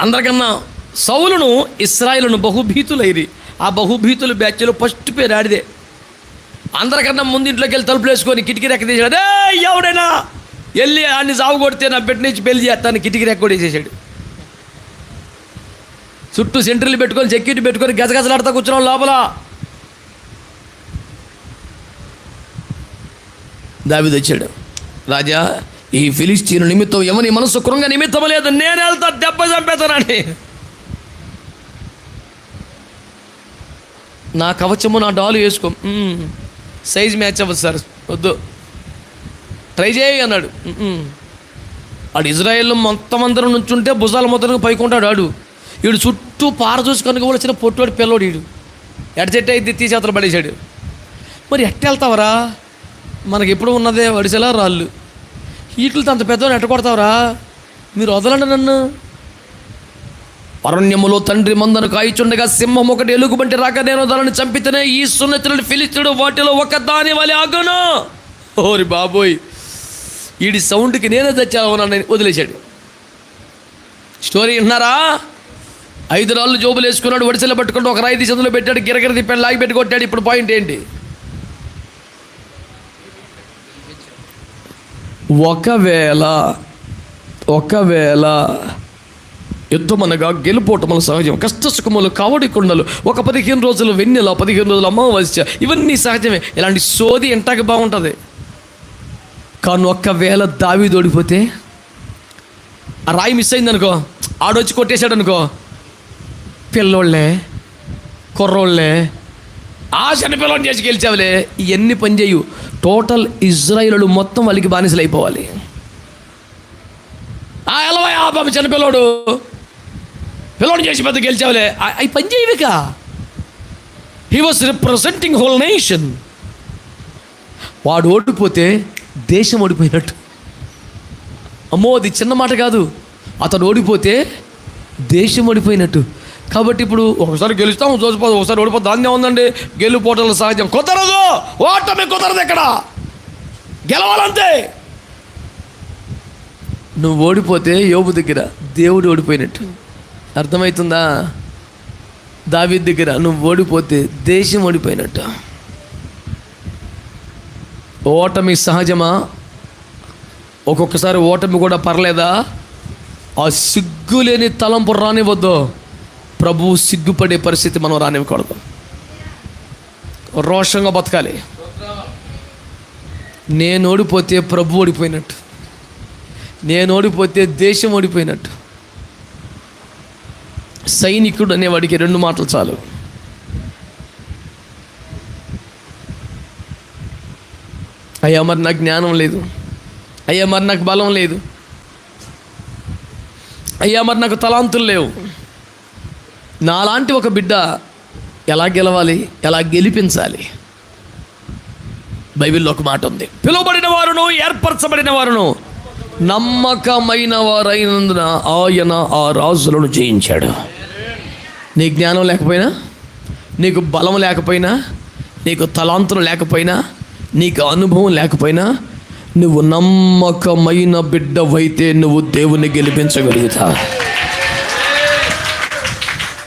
అందరికన్నా సౌలును ఇశ్రాయేలును బహుభీతులైరి. ఆ బహుభీతుల బ్యాచ్లో ఫస్ట్ పేరు ఆడిదే. అందరికన్నా ముందు ఇంట్లోకి వెళ్ళి తలుపులు వేసుకొని కిటికీ రెక్క తీసాడు. అదే ఎవడైనా వెళ్ళి అన్ని సాగు కొడితే నా బిడ్డ నుంచి పెళ్లి చేస్తాను కిటికీ రెక్క కూడా వేసేసాడు. చుట్టూ సెంటర్లు పెట్టుకొని సెక్యూరిటీ పెట్టుకొని గజగజలాడుతూ కూర్చున్నాం లోపల. దావీదు వచ్చాడు. రాజా, ఈ ఫిలిస్తీను నిమిత్తం ఎవని మనసు కృంగ నిమిత్తం లేదు, నేను వెళ్తా దెబ్బ చంపేతానని. నా కవచము నా డాలు వేసుకో. సైజ్ మ్యాచ్ అవ్వదు సార్, వద్దు, ట్రై చేయి అన్నాడు. ఆడు ఇజ్రాయేల్లో మొత్తం అందరం నుంచుంటే భుజాల మొత్తం పైకుంటాడు ఆడు. వీడు చుట్టూ పార చూసుకొని కూడా వచ్చిన పొట్టువాడు పిల్లోడు. వీడు ఎడచెట్టు అయితే తీసేతలు పడేశాడు. మరి ఎట్ట వెళ్తావరా? మనకి ఎప్పుడు ఉన్నదే వడిసెలా రాళ్ళు. వీటితో అంత పెద్దవాడిని ఎట్ట కొడతావురా? మీరు వదలండి నన్ను. అరణ్యములో తండ్రి మందను కాయిచుండగా సింహం ఒకటి ఎలుగుబంటి రాక నేను దానిని చంపితేనే ఈ సున్నతులను ఫిలిస్తీయుడు వాటిలో ఒక దాని వలె ఆగును. ఓరి బాబోయ్, వీడి సౌండ్కి నేనే తెచ్చాను వదిలేశాడు. స్టోరీ విన్నారా? 5 రాళ్ళు జోబులు వేసుకున్నాడు, వడిసెలు పట్టుకుంటూ ఒక రాయి తీసి అందులో పెట్టాడు, గిరగిర తిప్పాడు, లాగి పెట్టి కొట్టాడు. ఇప్పుడు పాయింట్ ఏంటి? ఒకవేళ యుద్ధమనగా గెలుపోవటములు సహజం, కష్టసుఖములు కావడి కొండలు, ఒక 15 రోజులు వెన్నెల, 15 రోజులు అమావాస్య, ఇవన్నీ సహజమే. ఇలాంటి సోది ఎంటాక బాగుంటుంది. కానీ ఒక్కవేళ దావీదు ఓడిపోతే, ఆ రాయి మిస్ అయింది అనుకో, ఆడొచ్చి కొట్టేశాడు అనుకో, పిల్లోళ్ళే కుర్రోళ్ళే ఆశని పిల్లని చేసి గెలిచావులే, ఇవన్నీ పనిచేయు. టోటల్ ఇజ్రాయేలు మొత్తం వాళ్ళకి బానిసలు అయిపోవాలి. ఎలా బాబు చిన్నపిల్లోడు పిల్లోడు చేసి పెద్ద గెలిచావులే, అవి పనిచేయవిక. He was representing whole nation. వాడు ఓడిపోతే దేశం ఓడిపోయినట్టు. అమ్మో, అది చిన్న మాట కాదు. అతను ఓడిపోతే దేశం ఓడిపోయినట్టు. కాబట్టి ఇప్పుడు ఒకసారి గెలుస్తాం చూసిపోదు, ఒకసారి ఓడిపోతే దాన్నే ఉందండి. గెలుపోవటం సహజం. కుదరదు, ఓటమి కుదరదు. ఇక్కడ గెలవాలంతే. నువ్వు ఓడిపోతే యోబు దగ్గర దేవుడు ఓడిపోయినట్టు అర్థమవుతుందా? దావీదు దగ్గర నువ్వు ఓడిపోతే దేశం ఓడిపోయినట్టు. ఓటమి సహజమా? ఒక్కొక్కసారి ఓటమి కూడా పర్లేదా? ఆ సిగ్గులేని తలంపు రానివ్వద్దు. ప్రభువు సిగ్గుపడే పరిస్థితి మనం రానివ్వకూడదు. రోషంగా బతకాలి. నేను ఓడిపోతే ప్రభు ఓడిపోయినట్టు. నేను ఓడిపోతే దేశం ఓడిపోయినట్టు. సైనికుడు అనేవాడికి 2 మాటలు చాలు. అయ్యా మరి నాకు జ్ఞానం లేదు, అయ్యా మరి నాకు బలం లేదు, అయ్యా మరి నాకు తలాంతులు లేవు. నాలాంటి ఒక బిడ్డ ఎలా గెలవాలి, ఎలా గెలిపించాలి? బైబిల్లో ఒక మాట ఉంది, పిలువబడిన వారును ఏర్పరచబడిన వారును నమ్మకమైన వారైనందున ఆయన ఆ రాజులను జయించాడు. నీ జ్ఞానం లేకపోయినా, నీకు బలం లేకపోయినా, నీకు తలాంతులు లేకపోయినా, నీకు అనుభవం లేకపోయినా, నువ్వు నమ్మకమైన బిడ్డవైతే నువ్వు దేవుని గెలిపించగలుగుతా.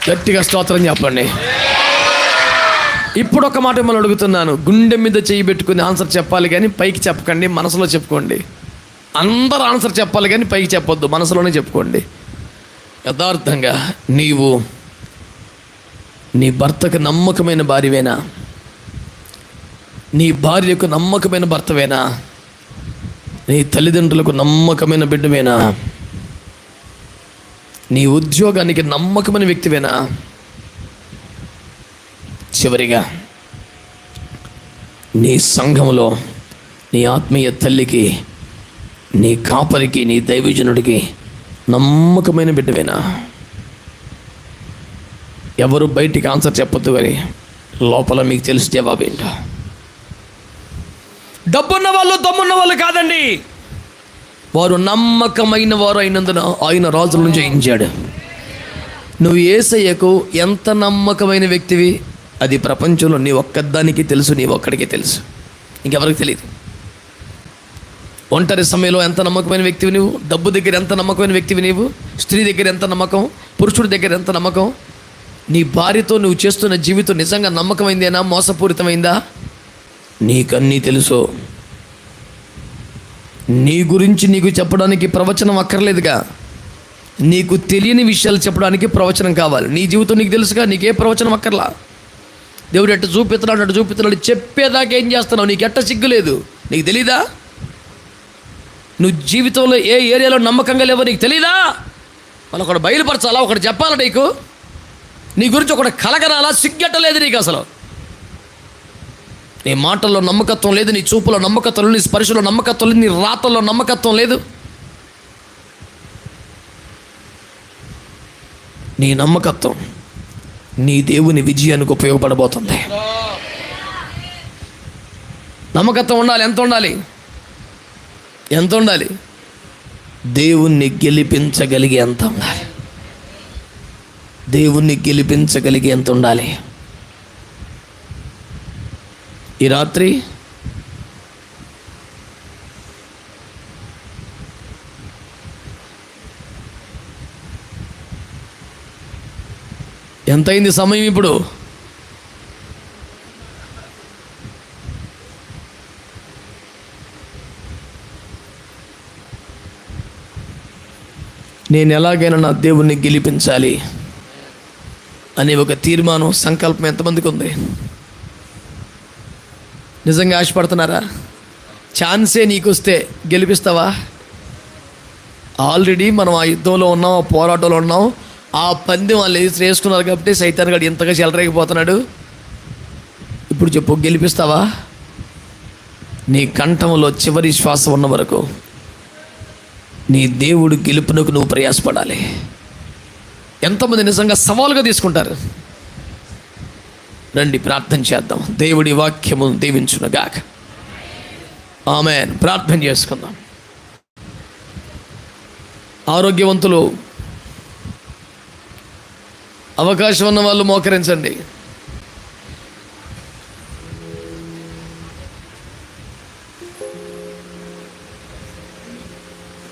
గట్టిగా స్తోత్రం చెప్పండి. ఇప్పుడు ఒక మాట మిమ్మల్ని అడుగుతున్నాను, గుండె మీద చేయి పెట్టుకుని ఆన్సర్ చెప్పాలి కానీ పైకి చెప్పకండి, మనసులో చెప్పుకోండి. అందరూ ఆన్సర్ చెప్పాలి కానీ పైకి చెప్పొద్దు, మనసులోనే చెప్పుకోండి. యథార్థంగా నీవు నీ భర్తకు నమ్మకమైన భార్యవేనా? నీ భార్యకు నమ్మకమైన భర్తవేనా? నీ తల్లిదండ్రులకు నమ్మకమైన బిడ్డవేనా? నీ ఉద్యోగానికి నమ్మకమైన వ్యక్తివేనా? చివరిగా నీ సంఘంలో నీ ఆత్మీయ తల్లికి, నీ కాపరికి, నీ దైవజనుడికి నమ్మకమైన బిడ్డవేనా? ఎవరు బయటికి ఆన్సర్ చెప్పొద్దు కానీ లోపల మీకు తెలిసి జవాబు ఏంటో. డబ్బున్న వాళ్ళు దమ్మున్న వాళ్ళు కాదండి, వారు నమ్మకమైన వారు అయినందున ఆయన రాజులను జయించాడు. నువ్వు యేసయ్యకు ఎంత నమ్మకమైన వ్యక్తివి అది ప్రపంచంలో నీ ఒక్కదానికి తెలుసు, నీ ఒక్కడికి తెలుసు, ఇంకెవరికి తెలియదు. ఒంటరి సమయంలో ఎంత నమ్మకమైన వ్యక్తివి నువ్వు, డబ్బు దగ్గర ఎంత నమ్మకమైన వ్యక్తివి నీవు, స్త్రీ దగ్గర ఎంత నమ్మకం, పురుషుడి దగ్గర ఎంత నమ్మకం, నీ భార్యతో నువ్వు చేస్తున్న జీవితం నిజంగా నమ్మకమైందేనా, మోసపూరితమైందా? నీకన్నీ తెలుసు. నీ గురించి నీకు చెప్పడానికి ప్రవచనం అక్కర్లేదుగా. నీకు తెలియని విషయాలు చెప్పడానికి ప్రవచనం కావాలి. నీ జీవితం నీకు తెలుసుగా, నీకే ప్రవచనం అక్కర్లా. దేవుడు ఎట్ట చూపిస్తున్నాడు అటు చూపిస్తున్నాడు, చెప్పేదాకా ఏం చేస్తున్నావు? నీకు ఎట్ట సిగ్గు లేదు? నీకు తెలీదా? నువ్వు జీవితంలో ఏ ఏరియాలో నమ్మకంగా లేవో నీకు తెలీదా? వాళ్ళు ఒకటి బయలుపరచాలా, ఒకటి చెప్పాలా? నీ గురించి ఒకటి కలగరాలా? సిగ్గెట్టలేదు నీకు అసలు. నీ మాటల్లో నమ్మకత్వం లేదు, నీ చూపులో నమ్మకత్వం లేదు, నీ స్పర్శలో నమ్మకత్వం లేదు, నీ రాతల్లో నమ్మకత్వం లేదు. నీ నమ్మకత్వం నీ దేవుని విజయానికి ఉపయోగపడబోతుంది. నమ్మకత్వం ఉండాలి. ఎంత ఉండాలి? ఎంత ఉండాలి? దేవుణ్ణి గెలిపించగలిగే ఎంత ఉండాలి? దేవుణ్ణి గెలిపించగలిగే ఎంత ఉండాలి? ఈ రాత్రి ఎంతైంది సమయం ఇప్పుడు? నేను ఎలాగైనా నా దేవుణ్ణి గెలిపించాలి అనే ఒక తీర్మానం, సంకల్పం ఎంతమందికి ఉంది? నిజంగా ఆశపడుతున్నారా? ఛాన్సే నీకు వస్తే గెలిపిస్తావా? ఆల్రెడీ మనం ఆ యుద్ధంలో ఉన్నాం, ఆ పోరాటంలో ఉన్నాం. ఆ పందెం వాళ్ళు వేసుకున్నారు కాబట్టి సైతాన్ గడు ఎంతగా చెలరేగిపోతున్నాడు. ఇప్పుడు చెప్పు, గెలిపిస్తావా? నీ కంఠంలో చివరి శ్వాస ఉన్న వరకు నీ దేవుడు గెలుపునకు నువ్వు ప్రయాసపడాలి. ఎంతమంది నిజంగా సవాలుగా తీసుకుంటారు? రండి ప్రార్థన చేద్దాం. దేవుడి వాక్యము దీవించునుగాక. ఆమేన్. ప్రార్థన చేసుకుందాం. ఆరోగ్యవంతులు, అవకాశం ఉన్న వాళ్ళు మోకరించండి.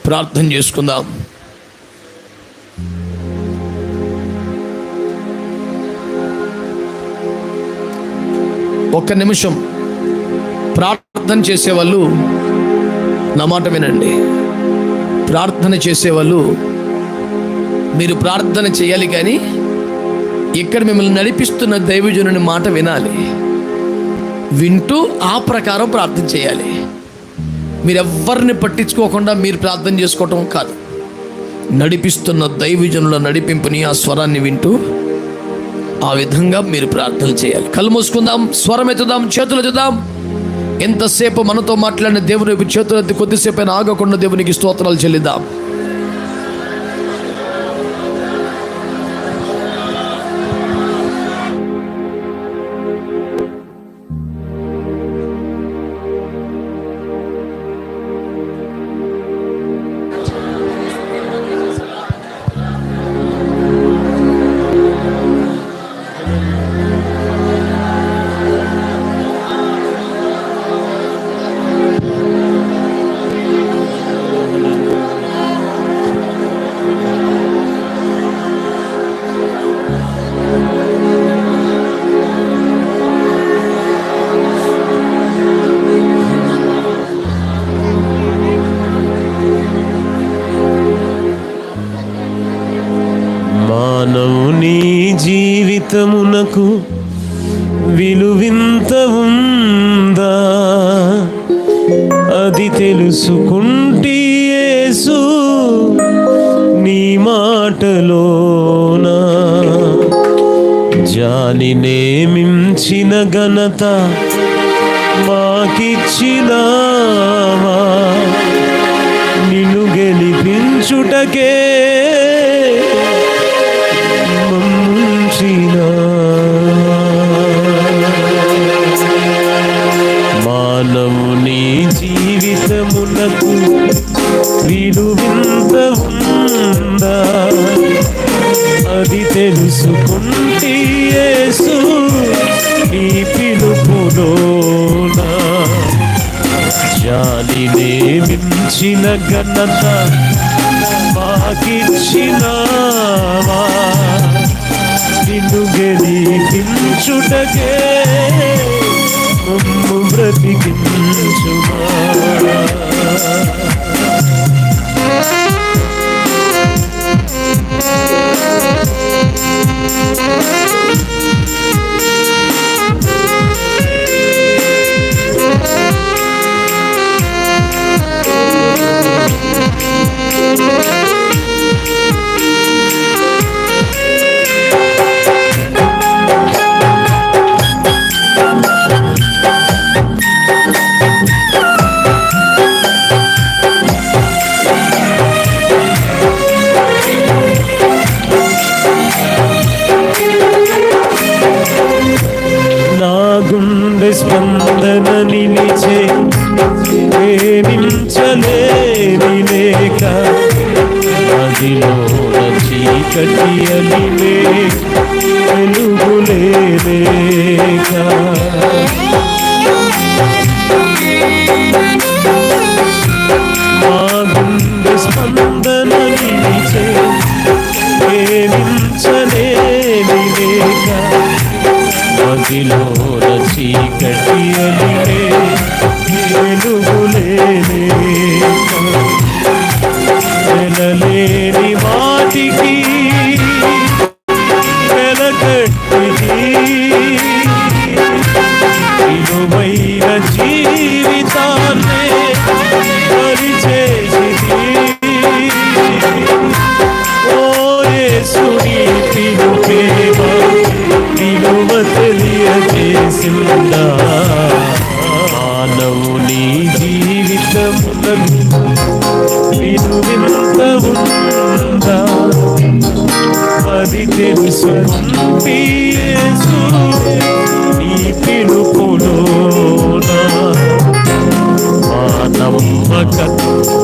ప్రార్థన చేసుకుందాం. ఒక్క నిమిషం ప్రార్థన చేసేవాళ్ళు నా మాట వినండి. ప్రార్థన చేసేవాళ్ళు మీరు ప్రార్థన చేయాలి, కానీ ఇక్కడ మిమ్మల్ని నడిపిస్తున్న దైవజనుని మాట వినాలి. వింటూ ఆ ప్రకారం ప్రార్థన చేయాలి. మీరెవ్వరిని పట్టించుకోకుండా మీరు ప్రార్థన చేసుకోవటం కాదు, నడిపిస్తున్న దైవజనుల నడిపింపుని, ఆ స్వరాన్ని వింటూ ఆ విధంగా మీరు ప్రార్థన చేయాలి. కళ్ళు మూసుకుందాం, స్వరం ఎత్తుదాం, చేతులు ఎత్తుదాం. ఎంతసేపు మనతో మాట్లాడిన దేవుని వైపు చేతులు ఎత్తి కొద్దిసేపు అయినా ఆగకుండా దేవునికి స్తోత్రాలు చెల్లిద్దాం. మానవుని జీవితమునకు విలువింత ఉందా, అది తెలుసుకుంటే యేసు నీ మాటలోనా. జాలినే మించిన ఘనత మాకిచ్చినావా, నిన్ను గెలిపించుటకే మానవుని జీవితమునకు విలువింత ఉందా, అది తెలుసుకుంటే యేసు నీ పిలుపులోనా. జాలినే మించిన ఘనత మాకిచ్చినావా, నిన్ను గెలిపించుటకే మమ్ము బ్రతికించుమా. స్పందన నిలిచే ప్రేమించలేని లేక, అదిలోన చీకటి అలివే వెలుగులే లేక. మా గుండె స్పందన నిలిచే ప్రేమించలేని లేక, అదిలోన చీకటి అలివే వెలుగులే లేక. వెలలేని వాటికి వెలకట్టిది, విలువైన జీవితాన్నే పరిచేసిది. ఓ యేసుని పిలుపేమ విలువ తెలియజేసిందా. మానవుని జీవితమునకు విలువింత ఉందా, అది తెలుసుకుంటే యేసు నీ పిలుపులోనా. మా నమ్మకత్వమే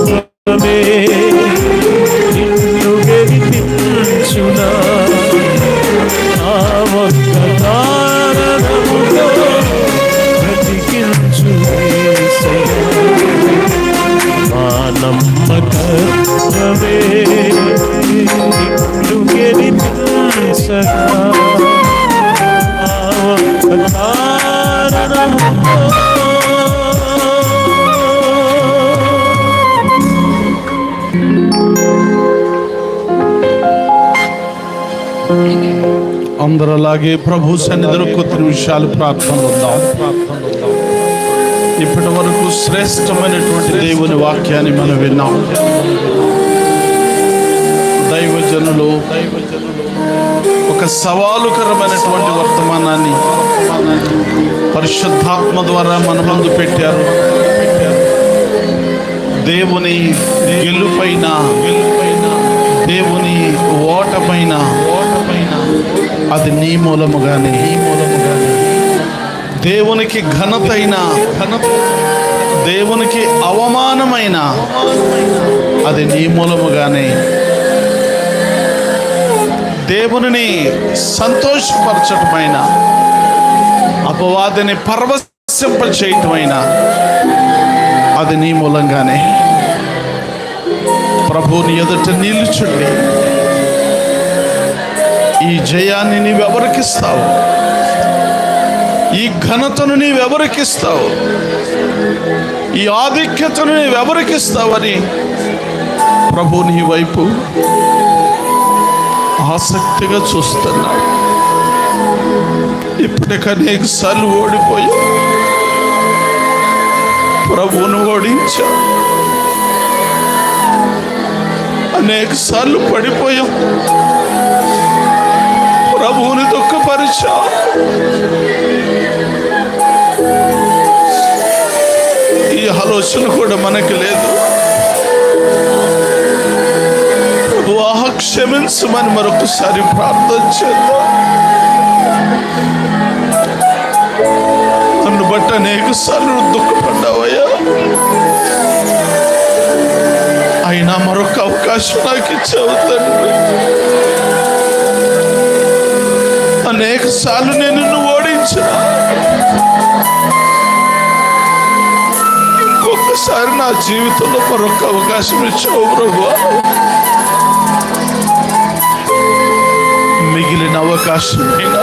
నిన్ను గెలిపించునా. ఆ ఒక్క కారణముతో బ్రతికించు యేసయ్యా. మా నమ్మకత్వమే నిన్ను గెలిపించగా. ఆ ఒక్క కారణముతో అందరూ అలాగే ప్రభు సన్నిధిలో కొద్ది నిమిషాలు ప్రార్థన ఉందాం. ఇప్పటి వరకు శ్రేష్టమైనటువంటి దేవుని వాక్యాన్ని మనం విన్నాం. దైవజనులు ఒక సవాలుకరమైనటువంటి వర్తమానాన్ని పరిశుద్ధాత్మ ద్వారా మన ముందు పెట్టారు. దేవుని గెలుపైన, దేవుని ఓటపైన అది నీ మూలముగానే, దేవునికి ఘనతైన, దేవునికి అవమానమైన అది నీ మూలముగానే, దేవుని సంతోషపరచటమైన, అపవాదిని పరవశింపచేయటమైన అది నీ మూలంగానే. ప్రభువుని ఎదుట నిలుచుండి ఈ జయాన్ని నీవెవరికిస్తావు, ఈ ఘనతను నీవెవరికిస్తావు, ఈ ఆధిక్యతను నీవెవరికిస్తావని ప్రభు నీ వైపు ఆసక్తిగా చూస్తున్నాడు. ఇప్పటికి అనేక సార్లు ఓడిపోయా, ప్రభువును ఓడించా. అనేక సార్లు పడిపోయాం, ప్రభువుని దుఃఖపరిచా. ఈ ఆలోచన కూడా మనకి లేదు. ప్రభువా క్షమించమని మరొకసారి ప్రార్థన చేద్దాం. నన్ను బట్టి అనేక సార్లు దుఃఖపడ్డావయ్యా, అయినా మరొక అవకాశం నాకు ఇచ్చావు తండ్రి. అనేక సార్లు నేను నిన్ను ఓడించిన, ఇంకొకసారి నా జీవితంలో మరొక అవకాశం ఇచ్చావు ప్రభువా. మిగిలిన అవకాశమైనా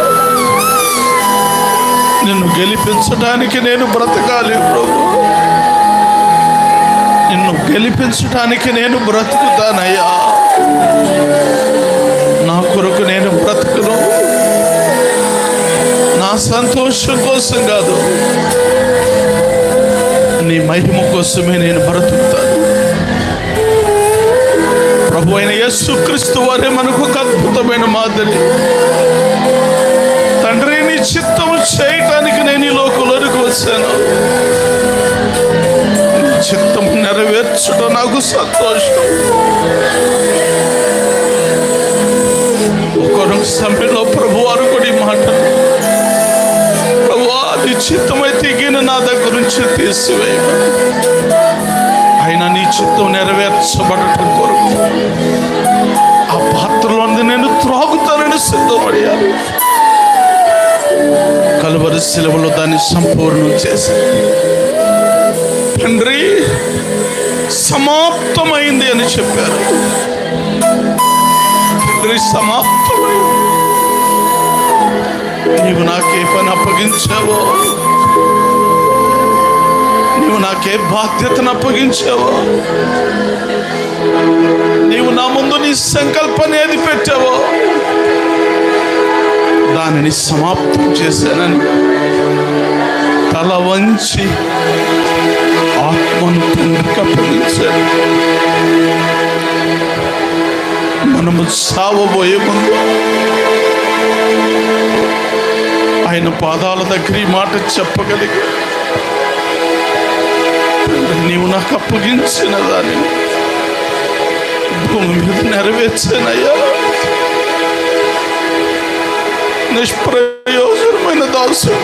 నిన్ను గెలిపించడానికి నేను బ్రతకాలి ప్రభు. నిన్ను గెలిపించడానికి నేను బ్రతుకుతానయ్యా. నా కొరకు నేను బ్రతుకును, నా సంతోషం కోసం కాదు, నీ మహిమ కోసమే నేను బ్రతుకుతాను. ప్రభు అయిన యేసుక్రీస్తు వారే మనకు ఒక అద్భుతమైన మాదిరి. తండ్రి, నీ చిత్తము చేయటానికి నేను ఈ లోకంలోనికి వచ్చాను. నీ చిత్తము నెరవేర్చడం నాకు సంతోషం. ఒకనొక సమయంలో ప్రభు వారు కూడా ఈ మాట, ప్రభువా నీ చిత్తమైతే ఈయన నా దగ్గర నుంచి తీసివేయమని. అయినా నీ చిత్తం నెరవేర్చబడటం కొరకు ఆ పాత్రలో నేను త్రాగుతానని సిద్ధపడ్డాను. కలువరి శిలువలో దాన్ని సంపూర్ణం చేసి, తండ్రి సమాప్తమైంది అని చెప్పారు. తండ్రి సమాప్తమైంది. నీవు నాకే పని అప్పగించావో, నీవు నాకే బాధ్యతను అప్పగించావో, నీవు నా ముందు నీ సంకల్పాన్ని ఏది పెట్టావో దానిని సమాప్తం చేశానని తల వంచి ఆత్మను తండ్రికి అప్పగించాను. మనము సావబోయే ముందు ఆయన పాదాల దగ్గర ఈ మాట చెప్పగలిగి, నీవు నాకు అప్పగించిన దాన్ని భూమి మీద నెరవేర్చానయ్యా. నిష్ప్రయోజనమైన దాసుడు,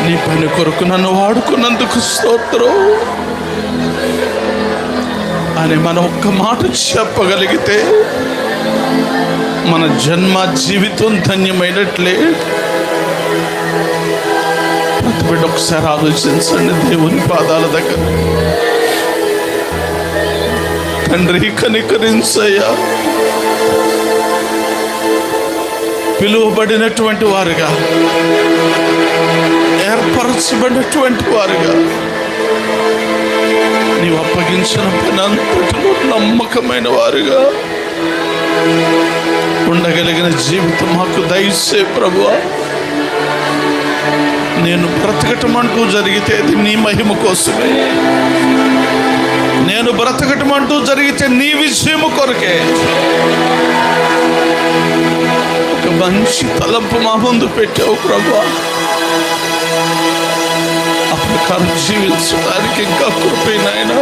నీ పని కొరకు నన్ను వాడుకున్నందుకు స్తోత్రం అని మనం ఒక్క మాట చెప్పగలిగితే మన జన్మ జీవితం ధన్యమైనట్లే. ప్రతి బిడ్డ ఒకసారి ఆలోచించండి. దేవుని పాదాల దగ్గర, తండ్రి కనికరించయ్యా. పిలువబడినటువంటి వారుగా, ఏర్పరచబడినటువంటి వారుగా నీవు అప్పగించిన పని అంతటిలో నమ్మకమైన వారుగా ఉండగలిగిన జీవితం మాకు దయచే ప్రభువా. నేను బ్రతకటం అంటూ జరిగితే అది నీ మహిమ కోసమే. నేను బ్రతకటం అంటూ జరిగితే నీ విజయము కొరకే. ఒక మంచి తలంపు మా ముందు పెట్టావు ప్రభువా. ఆ ప్రకారం జీవించడానికి ఇంకా కృపే నాయన,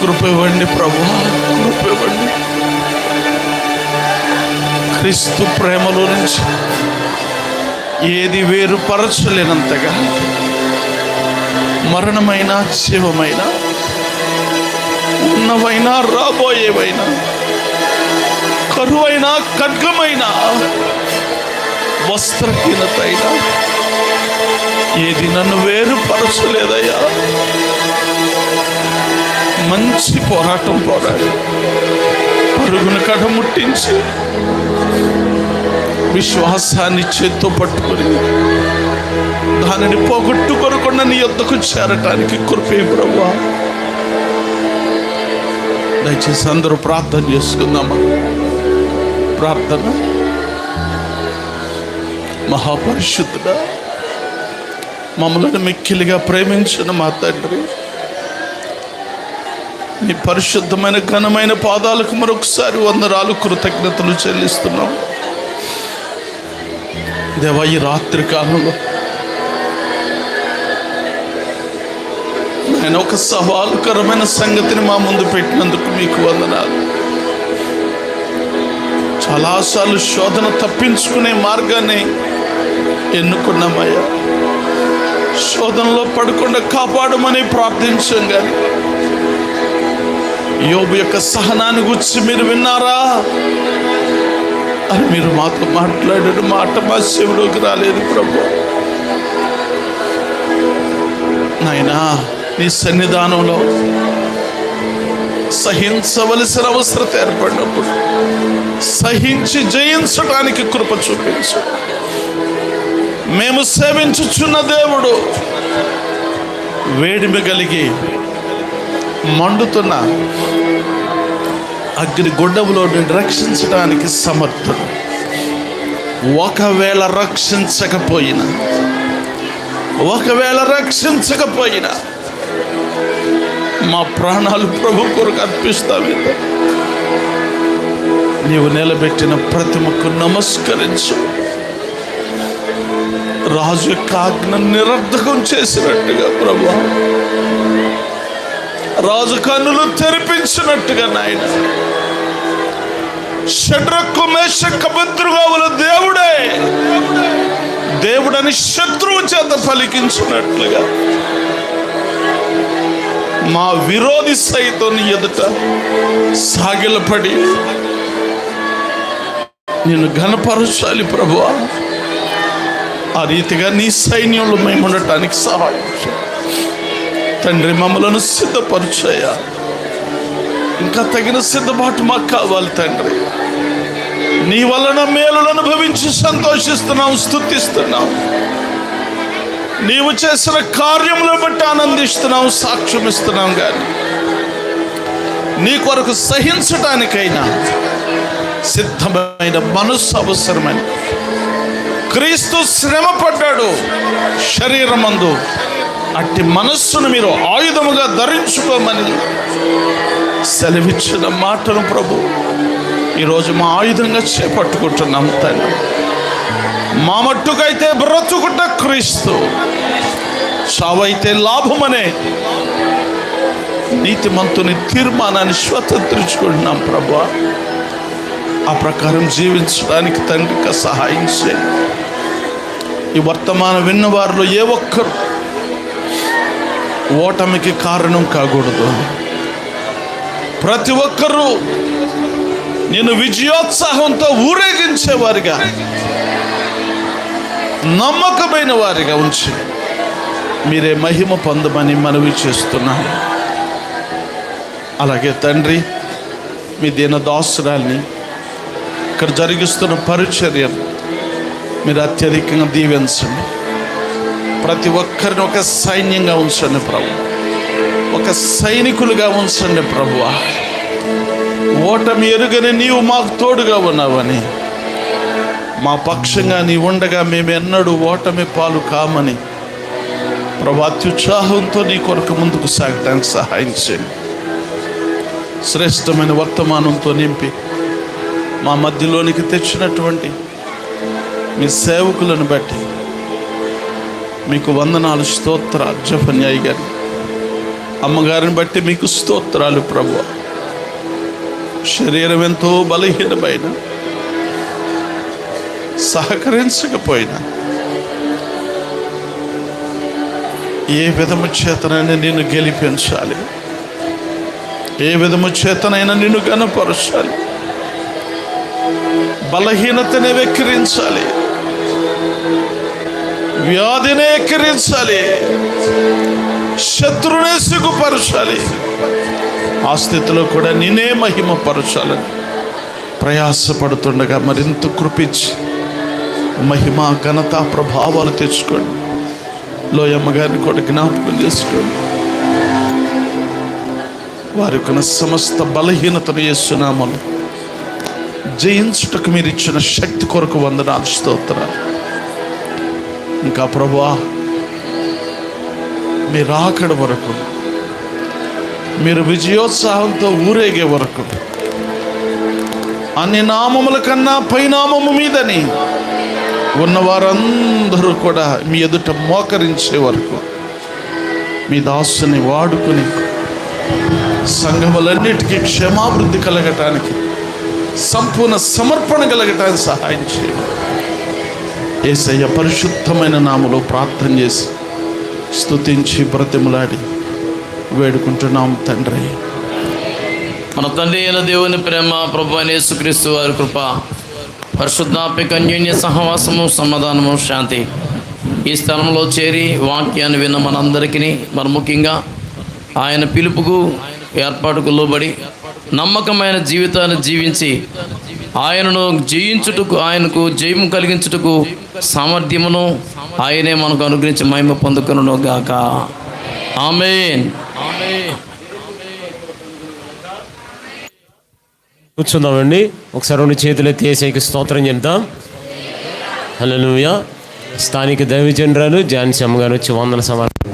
కృప ఇవ్వండి ప్రభువా, కృప ఇవ్వండి. క్రీస్తు ప్రేమలో నుంచి ఏది వేరుపరచలేనంతగా మరణమైన జీవమైన, ఉన్నవైనా రాబోయేవైనా, కరువైనా ఖడ్గమైన, వస్త్రహీనత అయినా ఏది నన్ను వేరుపరచలేదయ్యా. మంచి పోరాటం పోరాడి పరుగును కడముట్టించి విశ్వాసాన్ని చేత్తో పట్టుకొని దానిని పోగొట్టుకొనకుండా నీ యొద్దకు చేరటానికి కృపే ప్రభువా. దయచేసి అందరూ ప్రార్థన చేసుకుందామా. ప్రార్థన. మహాపరిశుద్ధుడా, మమ్మల్ని మిక్కిలిగా ప్రేమించిన మా తండ్రి, నీ పరిశుద్ధమైన ఘనమైన పాదాలకు మరొకసారి వందనాలు, కృతజ్ఞతలు చెల్లిస్తున్నాం దేవా. ఈ రాత్రి కాలంలో నేను ఒక సవాలుకరమైన సంగతిని మా ముందు పెట్టినందుకు మీకు వందనాలు. చాలాసార్లు శోధన తప్పించుకునే మార్గాన్ని ఎన్నుకున్నామయ్యా. శోధనలో పడకుండా కాపాడమని ప్రార్థించాం. కానీ యోబు యొక్క సహనాన్ని గురించి మీరు విన్నారా అని మీరు మాతో మాట్లాడాడు. మాట మా చెవిలోకి రాలేదు ప్రభు. నాయనా, నీ సన్నిధానంలో సహించవలసిన అవసరం ఏర్పడినప్పుడు సహించి జయించడానికి కృప చూపించు. మేము సేవించుచున్న దేవుడు వేడిమి కలిగి మండుతున్న అగ్ని గుడ్డములో నుండి రక్షించడానికి సమర్థుడు. ఒకవేళ రక్షించకపోయినా మా ప్రాణాలు ప్రభు కొరకు అర్పిస్తాము. నీవు నిలబెట్టిన ప్రతిమకు నమస్కరించు. రాజు యొక్క ఆజ్ఞ నిరర్ధకం చేసినట్టుగా ప్రభు, రాజు కన్నులు తెరిపించినట్టుగా నాయన, షడ్రకు మేషకు అబేద్నెగోల దేవుడే దేవుడని శత్రువు చేత పలికించినట్లుగా మా విరోధి సైతం ఎదుట సాగిలపడి నేను ఘనపరచాలి ప్రభువా. ఆ రీతిగా నీ సైన్యంలో మేము ఉండటానికి సహాయం తండ్రి. మమ్మలను సిద్ధపరిచయ్యా. ఇంకా తగిన సిద్ధపాటు మాకు కావాలి తండ్రి. నీ వలన మేలులను అనుభవించి సంతోషిస్తున్నాం, స్తుతిస్తున్నాం. నీవు చేసిన కార్యములను బట్టి ఆనందిస్తున్నాం, సాక్ష్యం ఇస్తున్నాం. కానీ నీ కొరకు సహించటానికైనా సిద్ధమైన మనస్సు అవసరమని క్రీస్తు శ్రమ పడ్డాడు శరీరమందు. అట్టి మనస్సును మీరు ఆయుధముగా ధరించుకోమని సెలవిచ్చిన మాటను ప్రభు ఈరోజు మా ఆయుధంగా చేపట్టుకుంటున్నాం తండ్రి. మా మట్టుకైతే బ్రతుకుట క్రీస్తు, చావైతే లాభమనే నీతిమంతుని తీర్మానాన్ని స్వతంత్రించుకుంటున్నాం ప్రభు. ఆ ప్రకారం జీవించడానికి తండ్రికి సహాయం చేయండి. ఈ వర్తమానం విన్న వారిలో ఏ ఒక్కరు ఓటమికి కారణం కాకూడదు. ప్రతి ఒక్కరూ నేను విజయోత్సాహంతో ఊరేగించేవారిగా, నమ్మకమైన వారిగా ఉంచి మీరే మహిమ పొందమని మనవి చేస్తున్నాను. అలాగే తండ్రి, మీ దీన దాసురాల్ని ఇక్కడ జరిగిస్తున్న పరిచర్యను మీరు అత్యధికంగా దీవించండి. ప్రతి ఒక్కరిని ఒక సైన్యంగా ఉంచండి ప్రభు, ఒక సైనికులుగా ఉంచండి ప్రభువా. ఓటమి ఎరుగని నీవు మాకు తోడుగా ఉన్నావని మా పక్షంగా నీ ఉండగా మేము ఎన్నడూ ఓటమి పాలు కామని ప్రభా అత్యుత్సాహంతో నీ కొరకు ముందుకు సాగటానికి సహాయం చేయండి. శ్రేష్టమైన వర్తమానంతో నింపి మా మధ్యలోనికి తెచ్చినటువంటి మీ సేవకులను బట్టి మీకు వందనాలు, స్తోత్రాలు. జపన్యాయి గారి అమ్మగారిని బట్టి మీకు స్తోత్రాలు ప్రభు. శరీరం ఎంతో బలహీనమైన, సహకరించకపోయినా ఏ విధము చేతనైనా నిన్ను గెలిపించాలి, ఏ విధము చేతనైనా నిన్ను గణపరచాలి, బలహీనతనే వెక్కిరించాలి, వ్యాధినే ఎక్కిరించాలి, శత్రువునే సిగ్గుపరచాలి. ఆ స్థితిలో కూడా నేనే మహిమపరచాలని ప్రయాసపడుతుండగా మరింత కృపించి మహిమ, ఘనత, ప్రభావాలు తెచ్చుకోండి. లోయమ్మ గారిని కూడా జ్ఞాపకం చేసుకోండి. వారికి ఉన్న సమస్త బలహీనతను యేసునామములో జయించుటకు మీరు ఇచ్చిన శక్తి కొరకు వందనాలు, స్తోత్రాలు. ఇంకా ప్రభువా, మీరు రాకడ వరకు, మీరు విజయోత్సాహంతో ఊరేగే వరకు, అన్ని నామముల కన్నా పైనామము మీదని ఉన్నవారందరూ కూడా మీ ఎదుట మోకరించే వరకు మీ దాసుని వాడుకుని సంఘములన్నిటికీ క్షేమాభివృద్ధి కలగటానికి, సంపూర్ణ సమర్పణ కలగటానికి సహాయం చేయండి. యేసయ్య పరిశుద్ధమైన నామములో ప్రార్థన చేసి స్తుతించి బ్రతిమలాడి వేడుకుంటున్నాం తండ్రి. మన తండ్రి అయిన దేవుని ప్రేమ, ప్రభు అయిన యేసుక్రీస్తు వారి కృప, పరిశుద్ధాత్మిక అన్యోన్య సహవాసము, సమాధానము, శాంతి ఈ స్థలంలో చేరి వాక్యాన్ని విన్న మనందరికీ, మరి ముఖ్యంగా ఆయన పిలుపుకు, ఏర్పాటుకు లోబడి నమ్మకమైన జీవితాన్ని జీవించి ఆయనను జయించుటకు, ఆయనకు జయము కలిగించుటకు సామర్థ్యమును ఆయనే మనకు అనుగ్రహించి మహిమ పొందుకొనును గాక. ఆమేన్. కూర్చుందామండి. ఒకసారి రెండు చేతులు ఎత్తి యేసయ్యకి స్తోత్రం చెప్తాం. హల్లెలూయా. స్థానిక దైవజనురాలు ఝాన్సీ అమ్మగారు వచ్చి వందన సమర్పణ